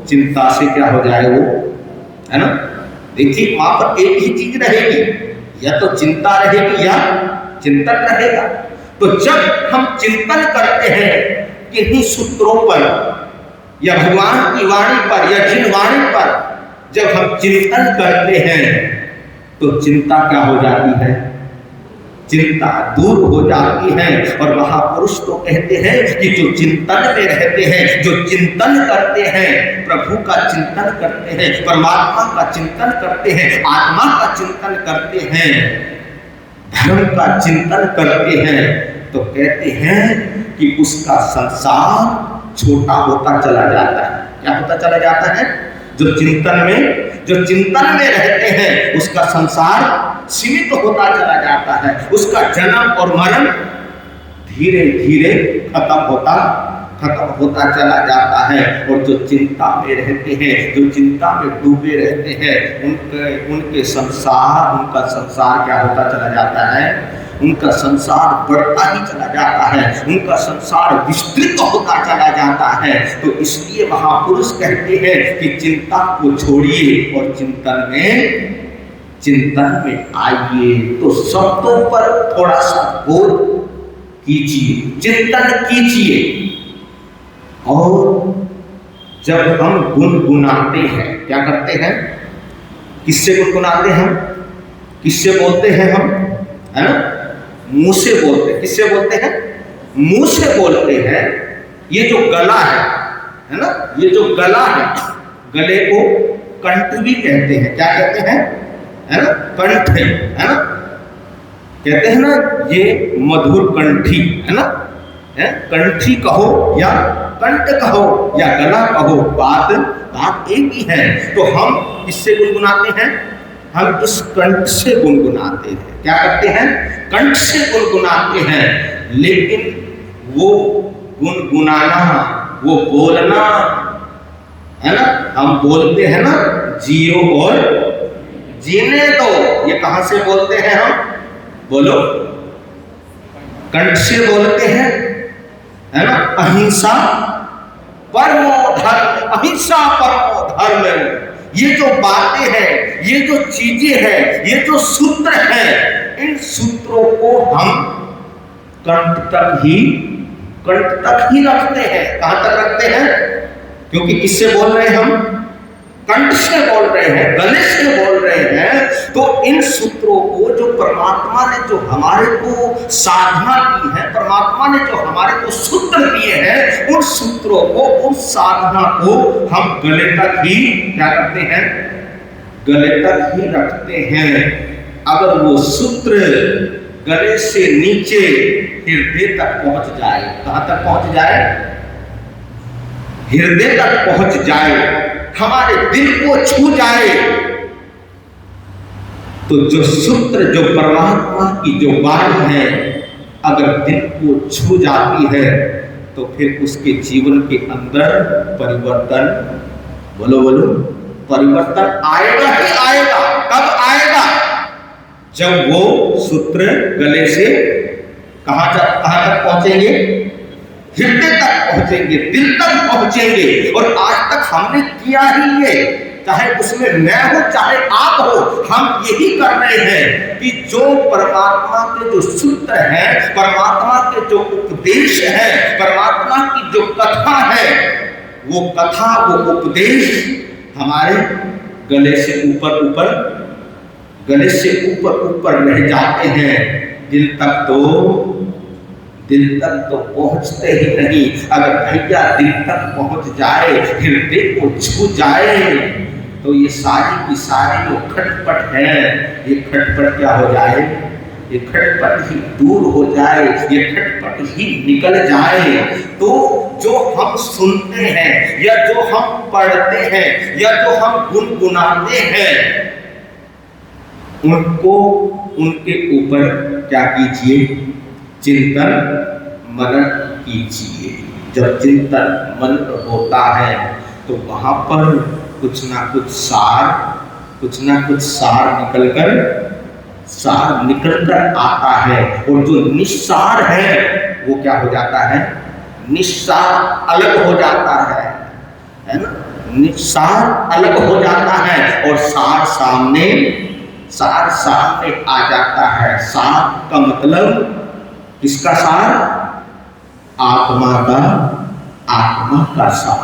चिंता से क्या हो जाए, वो है ना। देखिए, वहां पर एक ही चीज रहेगी, या तो चिंता रहेगी या चिंतन रहेगा। तो जब हम चिंतन करते हैं किन्हीं सूत्रों पर या भगवान की वाणी पर या जिन वाणी पर जब हम चिंतन करते हैं तो चिंता क्या हो जाती है? चिंता दूर हो जाती है। और महापुरुष तो कहते हैं कि जो चिंतन में रहते हैं, जो चिंतन करते हैं, प्रभु का चिंतन करते हैं, परमात्मा का चिंतन करते हैं, आत्मा का चिंतन करते हैं, धर्म का चिंतन करते हैं, तो कहते हैं कि उसका संसार छोटा होता चला जाता है। क्या होता चला जाता है? जो चिंतन में रहते हैं उसका संसार सीमित होता चला जाता है, उसका जन्म और मरण धीरे धीरे खत्म होता चला जाता है। और जो चिंता में रहते हैं, जो चिंता में डूबे रहते हैं, उनका संसार क्या होता चला जाता है? उनका संसार बढ़ता ही चला जाता है, उनका संसार विस्तृत होता चला जाता है। तो इसलिए महापुरुष कहते हैं कि चिंता को छोड़िए और चिंतन में आइए। तो शब्दों पर थोड़ा सा गौर कीजिए, चिंतन कीजिए। और जब हम गुनगुनाते हैं, क्या करते हैं? किससे गुनगुनाते हैं? किससे बोलते हैं हम? है ना? मुंह से बोलते हैं। किससे बोलते हैं? मुंह से बोलते हैं। ये जो गला है ना, ये जो गला है, गले को कंठ भी कहते हैं। क्या कहते हैं? है ना? कंठ है ना? कहते हैं ना, ये मधुर कंठी है ना, है? कंठी कहो या कंठ कहो या गला कहो, बात एक ही है। तो हम किससे गुनगुनाते हैं? हम इस कंठ से गुनगुनाते हैं। क्या करते हैं? कंठ से गुनगुनाते हैं। लेकिन वो गुनगुनाना, वो बोलना है ना, हम बोलते हैं ना, जियो और जीने दो, ये कहां से बोलते हैं हम? बोलो। कंठ से बोलते हैं, है ना? अहिंसा परमो धर्म, अहिंसा परमो धर्म। ये जो बातें हैं, ये जो चीजें हैं, ये जो सूत्र हैं, इन सूत्रों को हम कंठ तक ही रखते हैं। कहां तक रखते हैं? क्योंकि किससे बोल रहे हैं हम? कंठ से बोल रहे हैं, गले से बोल रहे हैं। तो इन सूत्रों को जो परमात्मा ने जो हमारे को साधना की है, परमात्मा ने जो हमारे को सूत्र दिए हैं, उन सूत्रों को, उन साधना को हम गले तक ही क्या करते हैं? गले तक ही रखते हैं। अगर वो सूत्र गले से नीचे हृदय तक पहुंच जाए, कहां तक पहुंच जाए? हृदय तक पहुंच जाए, हमारे दिल को छू जाए, तो जो सूत्र, जो परमात्मा की जो वाणी है, अगर दिल को छू जाती है, तो फिर उसके जीवन के अंदर परिवर्तन, बोलो परिवर्तन आएगा ही आएगा। कब आएगा? जब वो सूत्र गले से कहां तक पहुंचेंगे? हृदय तक पहुंचेंगे, दिल तक पहुंचेंगे। और आज तक हमने किया ही ये, चाहे उसमें मैं हो चाहे आप हो, हम यही कर रहे हैं कि जो परमात्मा के जो सूत्र हैं, परमात्मा के जो उपदेश है, परमात्मा की जो कथा है, वो कथा, वो उपदेश हमारे गले से ऊपर रह जाते हैं। दिल तक तो पहुंचते ही नहीं। अगर भैया दिल तक पहुंच जाए, हृदय को छू जाए, तो ये सारी की सारी जो खटपट है, ये खटपट क्या हो जाए? ये खटपट ही दूर हो जाए, ये खटपट ही निकल जाए। तो जो हम सुनते हैं या जो हम पढ़ते हैं या जो हम गुनगुनाते हैं, उनको, उनके ऊपर क्या कीजिए? चिंतन मनन कीजिए। जब चिंतन मनन होता है तो वहां पर कुछ ना कुछ सार निकलकर आता है। और जो निस्सार है वो क्या हो जाता है? निस्सार अलग हो जाता है ना? निस्सार अलग हो जाता है और सार सामने आ जाता है। सार का मतलब किसका सार? आत्मा का सार,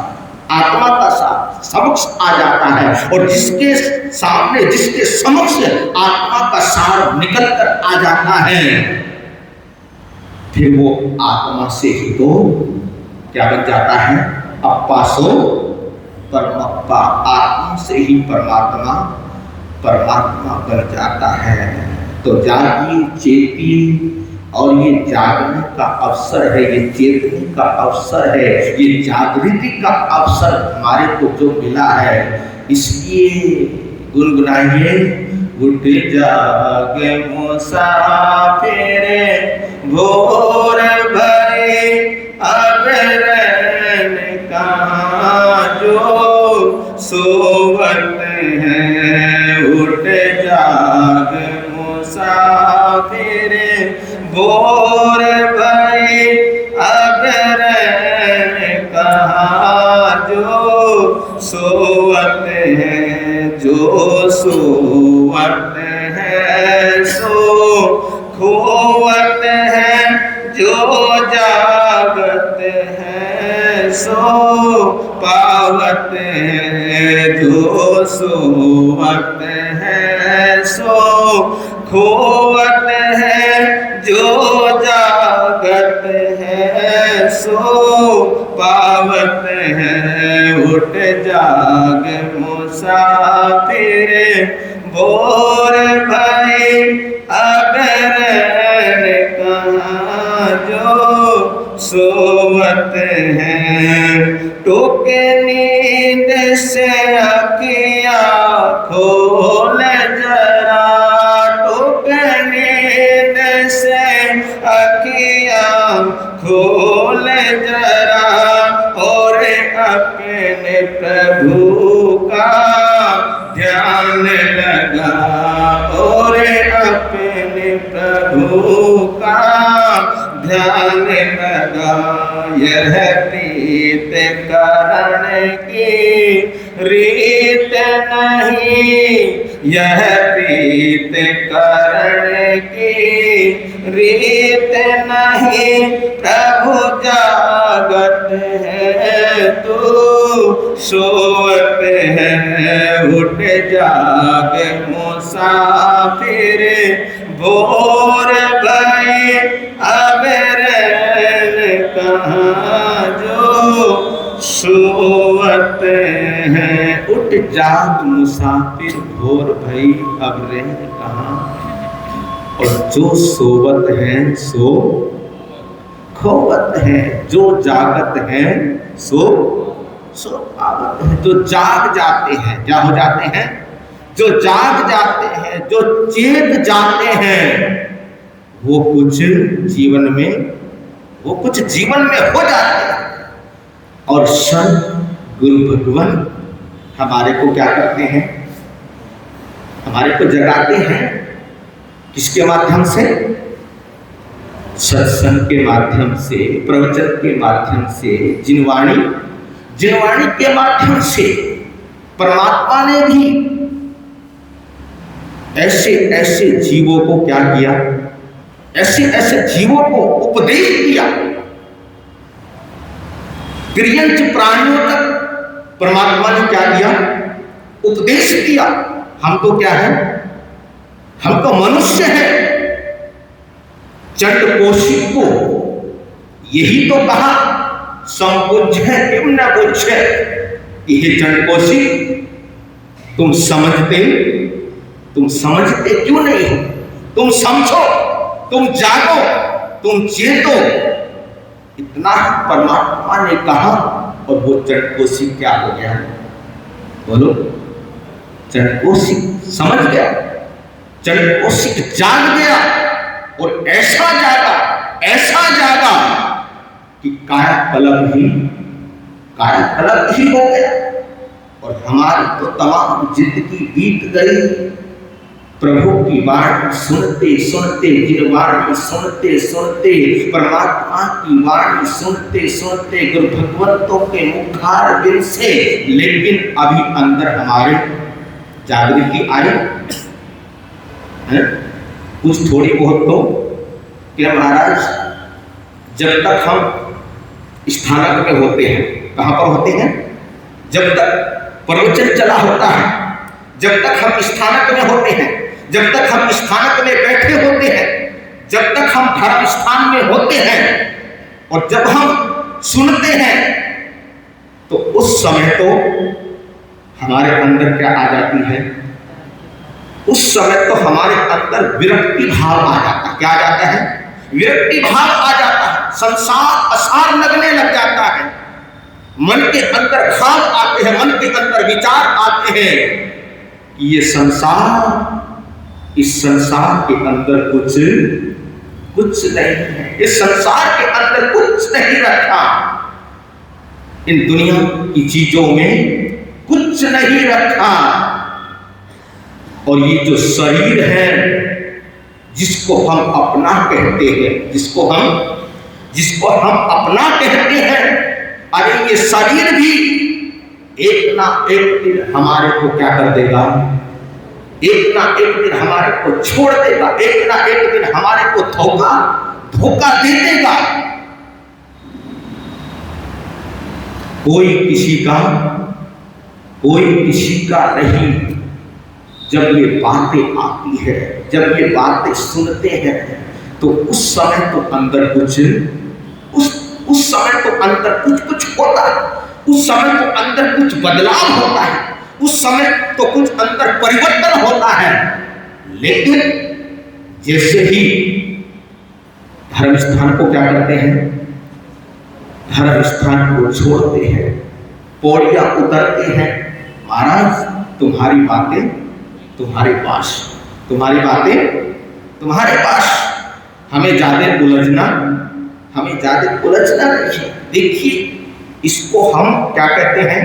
आत्मा का सार समक्ष आ जाता है। और जिसके सामने, जिसके समक्ष आत्मा का सार निकल कर आ जाता है, फिर वो आत्मा से ही तो क्या बन जाता है? अप्पा सो परमप्पा, आत्मा से ही परमात्मा बन जाता है। तो जागिए, चेतिए, और ये जागने का अवसर है, ये चेतने का अवसर है, ये जागृति का अवसर हमारे को जो मिला है, इसलिए गुनगुनाइए। उठ जागे मुसाफिर भोर भरे, अब रैन कहाँ जो सोवत है। उठ जाग मुसाफिर भोर भरे, अब रैन कहाँ जो सोवत है। जो सोवत है सो खोवत है, जो जागत है सो पावत है। जो सोवत है सो खोवत है, जो जागत है सो पावत है। उठ जाग मुसाफिर भोर भये, अब रैन कहाँ जो सोवत है। टोके नींद से अखियाँ खोल जरा, टोके नींद से अखियाँ खोल जरा, और अपने प्रभु का ध्यान लगा, और अपने प्रभु का ध्यान लगा। यह प्रीत करण की रीत नहीं, यह प्रीत करण की रीत नहीं, प्रभु जागत है तू सोवत है। उठ जाग मुसाफिर भोर भये, अब रैन कहाँ जो सोवत है। उठ जाग मुसाफिर भोर भई, अब रैन कहाँ, और जो सोवत है सो खोवत है। जो जागत है सो पावत है। जो जाग जाते हैं, क्या हो जाते हैं? जो जाग जाते हैं, जो चेत जाते हैं, वो कुछ जीवन में हो जाते हैं। और संत गुरु भगवान हमारे को क्या करते हैं? हमारे को जगाते हैं। किसके माध्यम से? सत्संग के माध्यम से, प्रवचन के माध्यम से, जिनवाणी के माध्यम से। परमात्मा ने भी ऐसे जीवों को क्या किया? ऐसे जीवों को उपदेश दिया। तिर्यंच प्राणियों तक परमात्मा ने क्या दिया? उपदेश दिया। हमको क्या है? हमको मनुष्य है। चंडकोशी को यही तो कहा, संपूज्य किम न बुझ्य। ये चंडकोशी, तुम समझते क्यों नहीं हो? तुम समझो, तुम जागो, तुम चेतो। इतना परमात्मा ने कहा, और वो चंडकोशी क्या हो गया? बोलो। चंडकोशी समझ गया, चंडकोशी जाग गया, और ऐसा जागा कि कायाकल्प ही हो गया। और हमारी तो तमाम जिंदगी बीत गई प्रभु की वाणी सुनते सुनते, जिनवाणी सुनते सुनते, परमात्मा की वाणी सुनते सुनते, गुरु भगवंतों के मुखार दिन से। लेकिन अभी अंदर हमारे जागृति आई है, कुछ थोड़ी बहुत तो कि महाराज जब तक हम स्थानक में होते हैं, कहाँ पर होते हैं? जब तक प्रवचन चला होता है, जब तक हम स्थानक में होते हैं, जब तक हम स्थानक में बैठे होते हैं, जब तक हम धर्म स्थान में होते हैं और जब हम सुनते हैं, तो उस समय तो हमारे अंदर क्या आ जाती है? उस समय तो हमारे अंदर विरक्ति भाव आ जाता है। क्या आ जाता है? विरक्ति भाव आ जाता है। संसार असार लगने लग जाता है। मन के अंदर भाव आते हैं, मन के अंदर विचार आते हैं कि ये संसार, इस संसार के अंदर कुछ नहीं है, इस संसार के अंदर कुछ नहीं रखा, इन दुनिया की चीजों में कुछ नहीं रखा। और ये जो शरीर है जिसको हम अपना कहते हैं, जिसको हम अपना कहते हैं, अरे ये शरीर भी एक ना एक दिन हमारे को क्या कर देगा? एक ना एक दिन हमारे को छोड़ देगा, एक ना एक दिन हमारे को धोखा दे देगा। कोई किसी का नहीं। जब ये बातें आती है, जब ये बातें सुनते हैं, तो उस समय तो अंदर उस समय तो अंदर कुछ होता है, उस समय तो अंदर कुछ बदलाव होता है, उस समय तो कुछ अंदर परिवर्तन होता है। लेकिन जैसे ही धर्म स्थान को क्या करते हैं? धर्म स्थान को छोड़ते हैं, पौड़ियां उतरते हैं, महाराज तुम्हारी बातें तुम्हारे पास, तुम्हारी बातें तुम्हारे पास, हमें ज्यादा उलझना नहीं। देखिए, इसको हम क्या कहते हैं?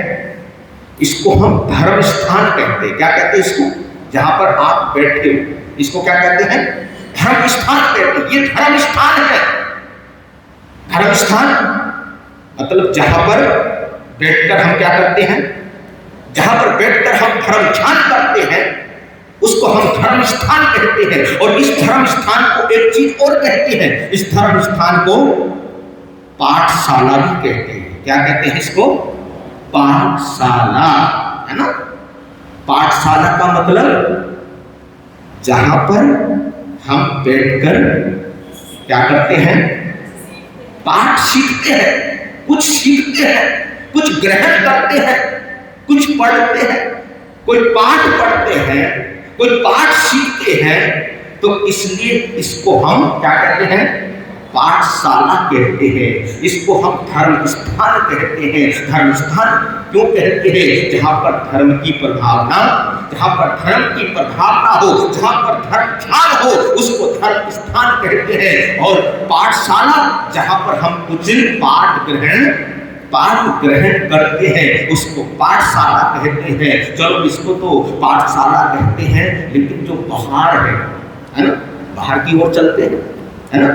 इसको हम धर्म स्थान कहते हैं। क्या कहते हैं इसको? जहां पर आप बैठे हो, इसको क्या कहते हैं? धर्म स्थान कहते हैं। ये धर्म स्थान है। धर्म स्थान मतलब जहां पर बैठकर हम क्या करते हैं? जहां पर बैठकर हम धर्म ध्यान करते हैं, उसको हम धर्म स्थान कहते हैं। और इस धर्म स्थान को एक चीज और कहते हैं, इस धर्म स्थान को पाठशाला भी कहते हैं। क्या कहते हैं इसको? पाठशाला, है ना? पाठशाला का मतलब जहां पर हम बैठकर क्या करते हैं? पाठ सीखते हैं, कुछ सीखते हैं, कुछ ग्रहण करते हैं, कुछ पढ़ते हैं। कोई पाठ पढ़ते हैं, कोई पाठ सीखते हैं, तो इसलिए इसको हम क्या कहते हैं? पाठशाला कहते हैं। इसको हम धर्म स्थान कहते हैं। धर्म स्थान क्यों कहते हैं? जहां पर धर्म की प्रभावना, जहां पर धर्म की प्रभावना हो, जहां पर धर्म ध्यान हो, उसको धर्म स्थान कहते हैं। और पाठशाला जहां पर हम कुछ पाठ ग्रहण करते हैं, उसको पाठशाला कहते हैं। चलो, इसको तो पाठशाला कहते हैं, लेकिन जो बाहर है ना, बाहर की ओर चलते हैं, है ना,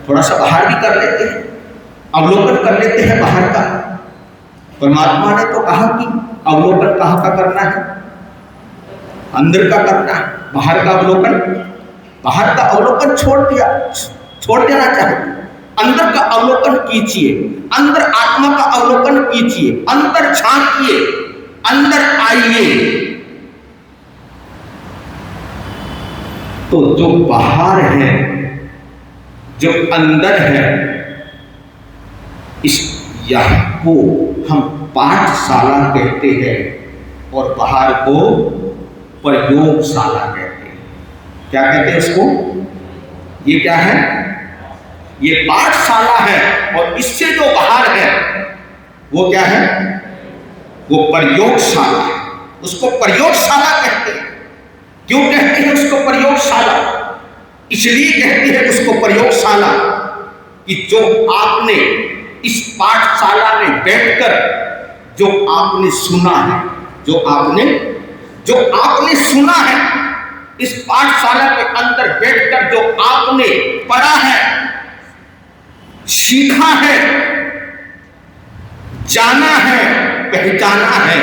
थोड़ा सा बाहर भी कर लेते हैं, अवलोकन कर लेते हैं बाहर का। परमात्मा ने तो कहा कि अवलोकन कहाँ का करना है? अंदर का करना है। बाहर का अवलोकन छोड़ देना चाहिए। अंदर का अवलोकन कीजिए, अंदर आत्मा का अवलोकन कीजिए, अंदर झांकिए, अंदर आइए। तो जो बाहर है, जो अंदर है, इस यहाँ को हम पाठशाला कहते हैं और बाहर को प्रयोगशाला कहते हैं। क्या कहते हैं इसको? ये क्या है? ये पाठशाला है। और इससे जो बाहर है वो क्या है? वो प्रयोगशाला है। उसको प्रयोगशाला कहते हैं। क्यों कहते हैं उसको प्रयोगशाला? इसलिए कहते हैं उसको प्रयोगशाला कि जो आपने इस पाठशाला में बैठकर जो आपने सुना है, जो आपने सुना है, इस पाठशाला के अंदर बैठकर जो आपने पढ़ा है, सीखा है, जाना है, पहचाना है,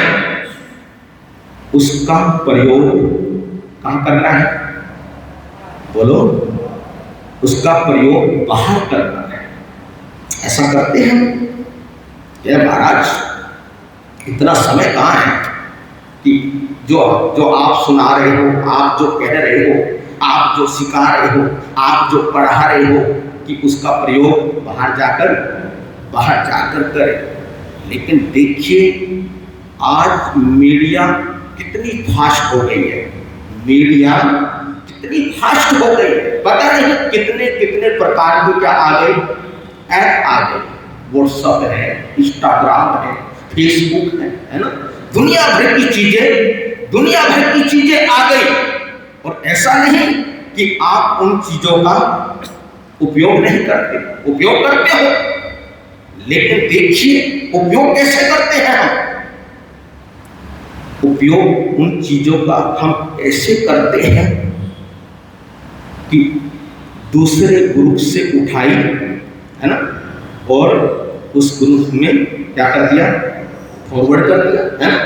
उसका प्रयोग कहां करना है? बोलो, उसका प्रयोग बाहर करना है। ऐसा करते हैं क्या महाराज? इतना समय कहाँ है कि जो आप सुना रहे हो, आप जो कह रहे हो, आप जो सिखा रहे हो, आप जो पढ़ा रहे हो, कि उसका प्रयोग बाहर जाकर करें। लेकिन देखिए आज मीडिया कितनी फास्ट हो गई है, मीडिया कितनी फास्ट हो गई है, पता नहीं कितने प्रकार के क्या आ गए, ऐप आ गए, व्हाट्सएप है, इंस्टाग्राम है, फेसबुक है ना, दुनिया भर की चीजें आ गई। और ऐसा नहीं कि आप उन चीजों का उपयोग नहीं करते, उपयोग करते हो, लेकिन देखिए उपयोग कैसे करते हैं हम। उपयोग उन चीजों का हम ऐसे करते हैं कि दूसरे ग्रुप से उठाई, है ना, और उस ग्रुप में क्या कर दिया, फॉरवर्ड कर दिया, है ना।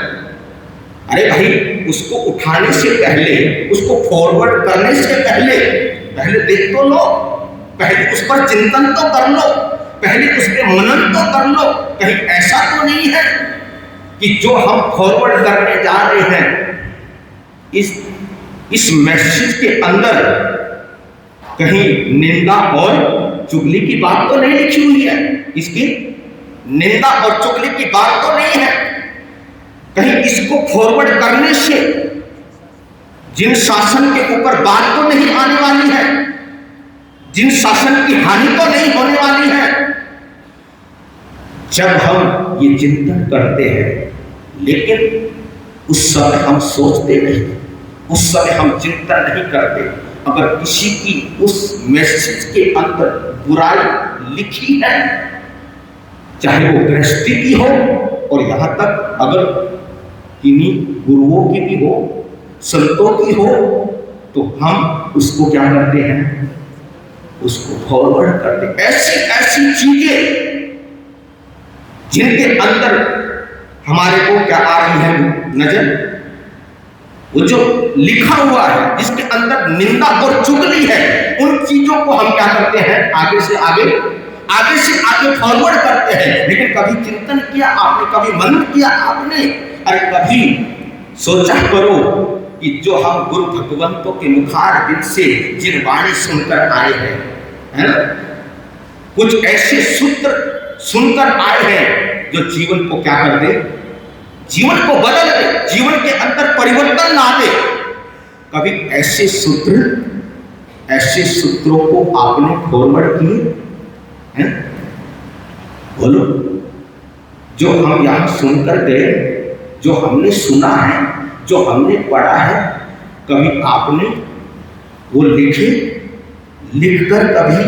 अरे भाई, उसको उठाने से पहले, उसको फॉरवर्ड करने से पहले देख तो लो, पहले उस पर चिंतन तो कर लो, पहले उस पर मनन तो कर लो। कहीं ऐसा तो नहीं है कि जो हम फॉरवर्ड करने जा रहे हैं इस मैसेज के अंदर कहीं निंदा और चुगली की बात तो नहीं लिखी हुई है, इसकी निंदा और चुगली की बात तो नहीं है। कहीं इसको फॉरवर्ड करने से जिन शासन के ऊपर बात तो नहीं आने वाली है, जिन शासन की हानि तो नहीं होने वाली है। जब हम ये चिंतन करते हैं, लेकिन उस समय हम सोचते नहीं, उस समय हम चिंतन नहीं करते। अगर किसी की उस मैसेज के अंदर बुराई लिखी है, चाहे वो गृहस्थी की हो और यहाँ तक अगर किन्हीं गुरुओं की भी हो, संतों की हो, तो हम उसको क्या करते हैं, उसको फॉरवर्ड करते। ऐसी चीजें जिनके अंदर हमारे को क्या आ रही है नजर, वो जो लिखा हुआ है, जिसके अंदर निंदा और चुगली है, उन चीजों को हम क्या करते हैं, आगे से आगे फॉरवर्ड करते हैं। लेकिन कभी चिंतन किया आपने, कभी मनन किया आपने? अरे कभी सोचा करो कि जो हम गुरु भगवंतों के मुखार बिंद से जिन वाणी सुनकर आए हैं, है ना, कुछ ऐसे सूत्र सुनकर आए हैं जो जीवन को क्या कर दे, जीवन को बदल दे, जीवन के अंदर परिवर्तन ला दे। कभी ऐसे सूत्रों को आपने फॉरवर्ड किए हैं? बोलो, जो हम यहां सुनकर गए, जो हमने सुना है, जो हमने पढ़ा है, कभी आपने वो लिखकर कभी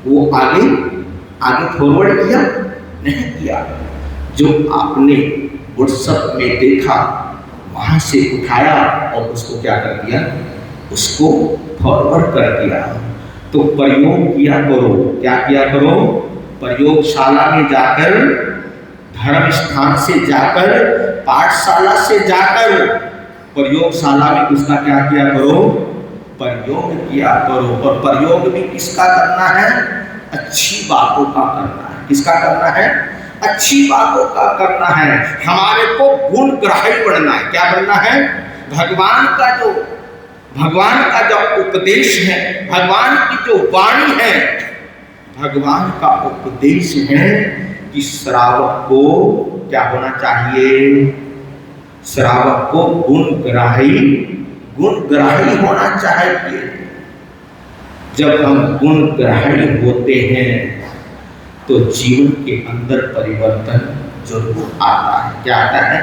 वो आगे फॉरवर्ड किया? नहीं किया। जो आपने व्हाट्सएप में देखा, वहां से उठाया और उसको क्या कर दिया, उसको फॉरवर्ड कर दिया। तो प्रयोग किया करो, क्या किया करो, प्रयोगशाला में जाकर, धर्म स्थान से जाकर, पाठशाला से जाकर प्रयोगशाला में उसका क्या किया करो, प्रयोग किया करो। और प्रयोग भी किसका करना है, अच्छी बातों का करना है। किसका करना है, अच्छी बातों का करना है। हमारे को गुण ग्राही बनना है। क्या बनना है, भगवान का जो उपदेश है, भगवान की जो वाणी है, भगवान का उपदेश है कि श्रावक को क्या होना चाहिए, श्रावक को गुणग्राही होना चाहिए। जब हम गुणग्राही होते हैं तो जीवन के अंदर परिवर्तन जरूर आता है। क्या आता है,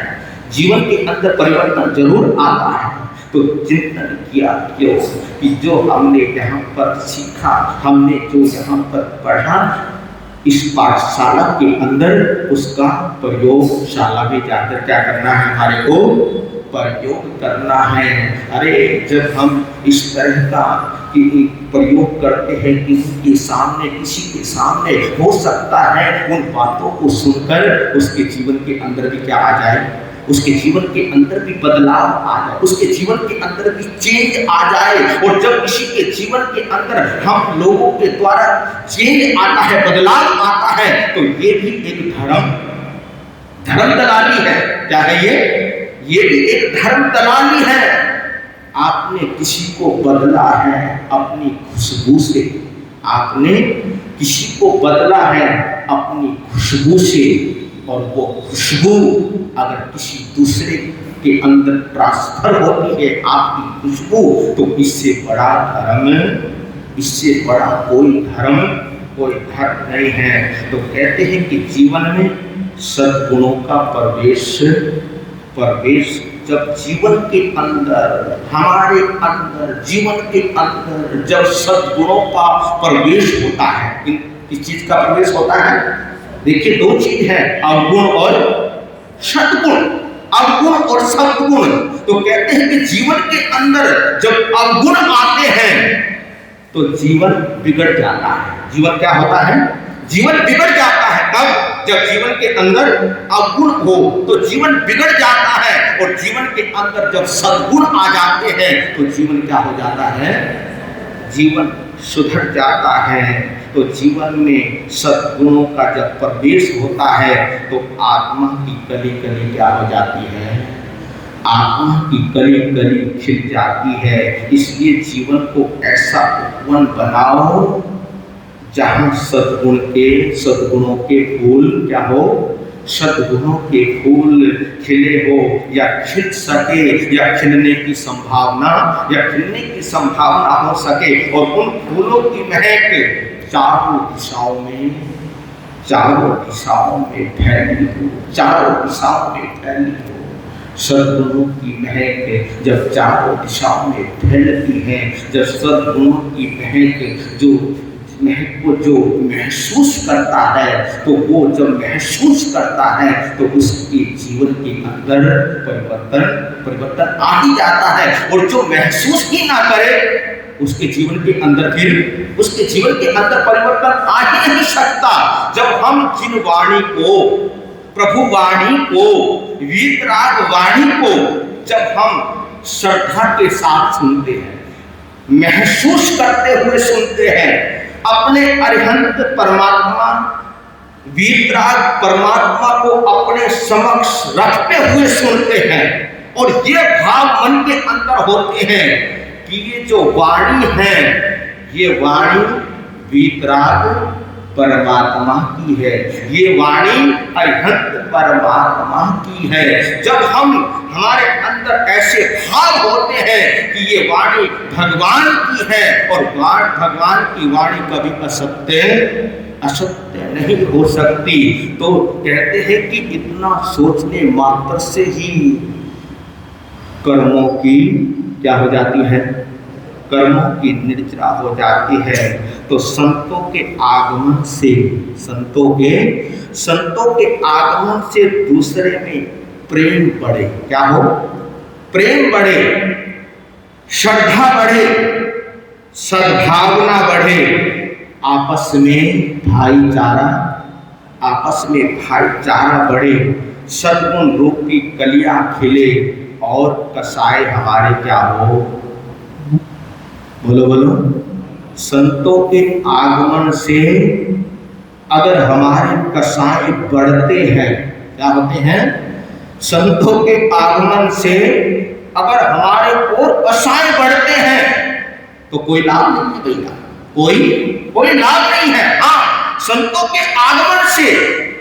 जीवन के अंदर परिवर्तन जरूर आता है। तो चिंतन किया क्यों कि जो हमने यहाँ पर सीखा, हमने जो यहाँ पर पढ़ा, इस पाठशाला के अंदर उसका प्रयोगशाला में जाकर क्या करना है, हमारे को प्रयोग करना है। अरे जब हम इस तरह का प्रयोग करते हैं किसी के सामने, हो सकता है उन बातों को सुनकर उसके जीवन के अंदर भी क्या आ जाए, उसके जीवन के अंदर भी बदलाव आ जाए, उसके जीवन के अंदर भी चेंज आ जाए। और जब किसी के जीवन के अंदर हम लोगों के द्वारा चेंज आता है, बदलाव आता है, तो ये भी एक धर्म दलाली है। क्या है ये भी एक धर्म दलाली है। आपने किसी को बदला है अपनी खुशबू से, आपने किसी को बदला है अपनी खुशबू से, और वो खुशबू अगर किसी दूसरे के अंदर ट्रांसफर होती है आपकी खुशबू, तो इससे बड़ा धर्म, इससे बड़ा कोई धर्म नहीं है। तो कहते हैं कि जीवन में सद्गुणों का प्रवेश जब जीवन के अंदर, हमारे अंदर, जीवन के अंदर जब सद्गुणों का प्रवेश होता है, किस चीज का प्रवेश होता है? देखिए, दो चीज है, अवगुण और सद्गुण। अवगुण और सद्गुण। तो कहते हैं कि जीवन के अंदर जब अवगुण आते हैं तो जीवन बिगड़ जाता है। जीवन क्या होता है? जीवन बिगड़ जाता है। कब? जब जीवन के अंदर अवगुण हो तो जीवन बिगड़ जाता है, और जीवन के अंदर जब सद्गुण आ जाते हैं तो जीवन क्या हो जाता है? जीवन सुधर जाता है। तो जीवन में सद्गुणों का जब प्रवेश होता है तो आत्मा की कली कली क्या हो जाती है? आत्मा की कली कली खिल जाती है। इसलिए जीवन को ऐसा उपवन बनाओ जहाँ सद्गुणों के फूल क्या हो? सद्गुणों के फूल खिले हो, या खिल सके, या खिलने की संभावना हो सके, और उन फूलों की महक चारों दिशाओं में फैली हो, चारों दिशाओं में फैली हो। सद्गुणों की महक जब चारों दिशाओं में फैलती है, जब सद्गुणों की महक को जो महसूस करता है, तो वो जब महसूस करता है तो उसके जीवन के अंदर परिवर्तन आ ही जाता है। और जो महसूस ही ना करे उसके जीवन के अंदर परिवर्तन आ ही नहीं सकता। जब हम जिन वाणी को, प्रभु वाणी को, वीतराग वाणी को जब हम श्रद्धा के साथ सुनते हैं, महसूस करते हुए सुनते हैं, अपने अरिहंत परमात्मा, वीतराग परमात्मा को अपने समक्ष रखते हुए सुनते हैं, और ये भाव मन के अंदर होते हैं कि ये जो वाणी है, ये वाणी वीतराग परमात्मा की है, ये वाणी अरिहंत परमात्मा की है। जब हमारे अंदर ऐसे भाव होते हैं कि ये वाणी भगवान की है, और भगवान की वाणी कभी असत्य नहीं हो सकती, तो कहते हैं कि इतना सोचने मात्र से ही कर्मों की क्या हो जाती है? कर्मों की निर्जरा हो जाती है। तो संतों के आगमन से दूसरे में प्रेम बढ़े। क्या हो? प्रेम बढ़े, श्रद्धा बढ़े, सद्भावना बढ़े, आपस में भाईचारा बढ़े, सद्गुण रूपी कलियां खिले, और कसाई हमारे क्या हो? बोलो। संतों के आगमन से अगर हमारे कसाई बढ़ते हैं, क्या होते हैं? संतों के आगमन से अगर हमारे और कसाई बढ़ते हैं तो कोई लाभ नहीं है भैया, कोई लाभ नहीं है। हाँ, संतों के आगमन से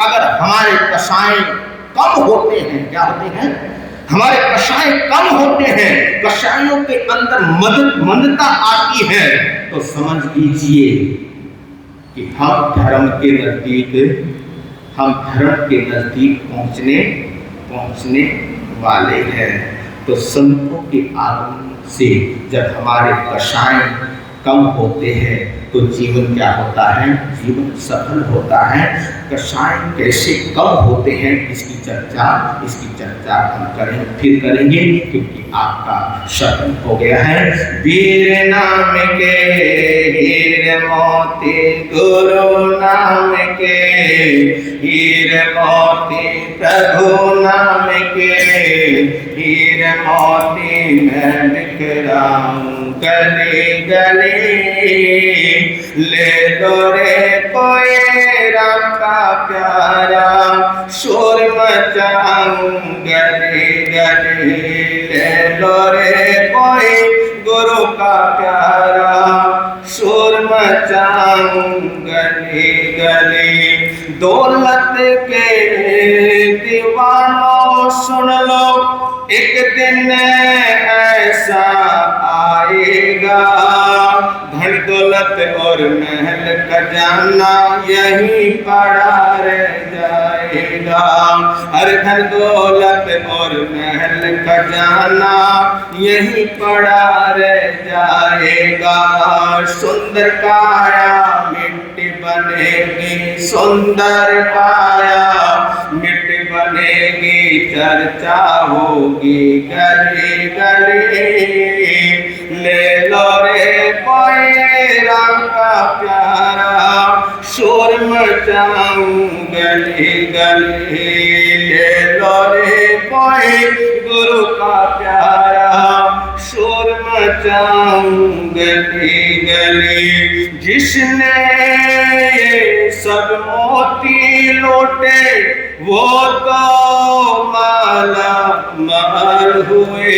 अगर हमारे कसाई कम होते हैं, क्या होते हैं? हमारे कसाई कम होते हैं, कसाइयों के अंदर मंदता आती है, तो समझ लीजिए कि हम धर्म के नजदीक पहुंचने वाले हैं। तो संतों के आगमन से जब हमारे कसाई कम होते हैं तो जीवन क्या होता है, जीवन सफल होता है। कषाय कैसे कम होते हैं इसकी चर्चा हम फिर करेंगे, क्योंकि आपका शब्द हो गया है। वीर नाम के हीर मोती, गुरु नाम के हीर मोती, प्रभु नाम के हीर मोती मैं बिखराऊं गली गली। ले लो रे कोई राम का प्यारा, शोर मचाऊं गली गली। ले लो रे कोई गुरु का प्यारा, शोर मचाऊं गली गली। दौलत के दीवानों सुन लो, एक दिन ऐसा आएगा, धन दौलत और महल खजाना यही पड़ा रह जाएगा। हर धन दौलत और महल खजाना यही पड़ा रह जाएगा। सुंदर काया मिट्टी बनेगी, सुंदर काया मिट्टी बनेगी, चर्चा होगी गली गली। ले लो रे कोई राम का प्यारा, शोर मचाऊं गली गली। ले लो रे कोई गुरु का प्यारा, शोर मचाऊं गली गली। जिसने ये सब मोती लूटे वो तो माला माल हुए।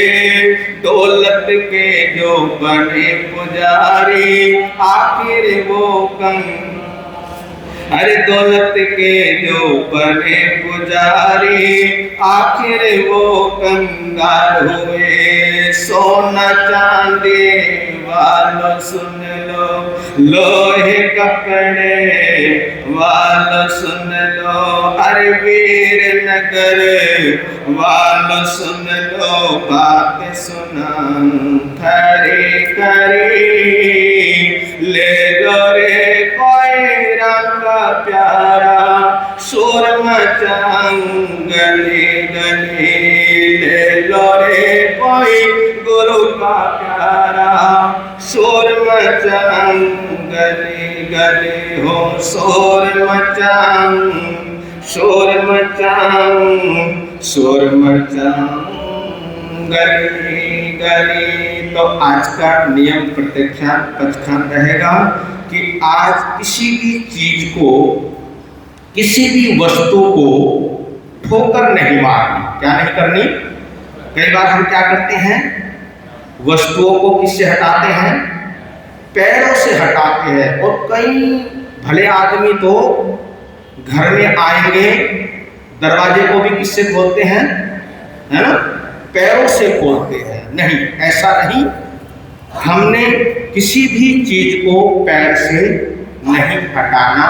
दौलत के जो बने पुजारी आखिर वो अरे दौलत के जो बने पुजारी आखिर वो कंगाल हुए। सोना चांदी वालों सुन लो, लोहे कपड़े वालों सुन लो, अरे वीर नगर वालों सुन लो, बात सुना खरी खरी। ले लो रे कोई राम का प्यारा, शोर मचाऊं गली गली। ले लो रे कोई गुरु का प्यारा, शोर मचाऊं गली गली। हो शोर मचाऊं, शोर मचाऊं, शोर मचाऊं गली गली। तो आज का नियम प्रत्याख्यान पचखान रहेगा कि आज किसी भी चीज को, किसी भी वस्तु को ठोकर नहीं मारनी। क्या नहीं करनी? कई बार हम क्या करते हैं, वस्तुओं को किससे हटाते हैं? पैरों से हटाते हैं। और कई भले आदमी तो घर में आएंगे, दरवाजे को भी किससे खोलते हैं? है ना, पैरों से खोलते हैं। नहीं, ऐसा नहीं। हमने किसी भी चीज को पैर से नहीं हटाना।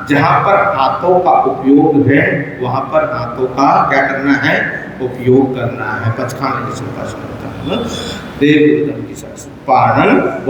जहां पर हाथों का उपयोग है वहां पर हाथों का क्या करना है? उपयोग करना है। पचखान देव की पारण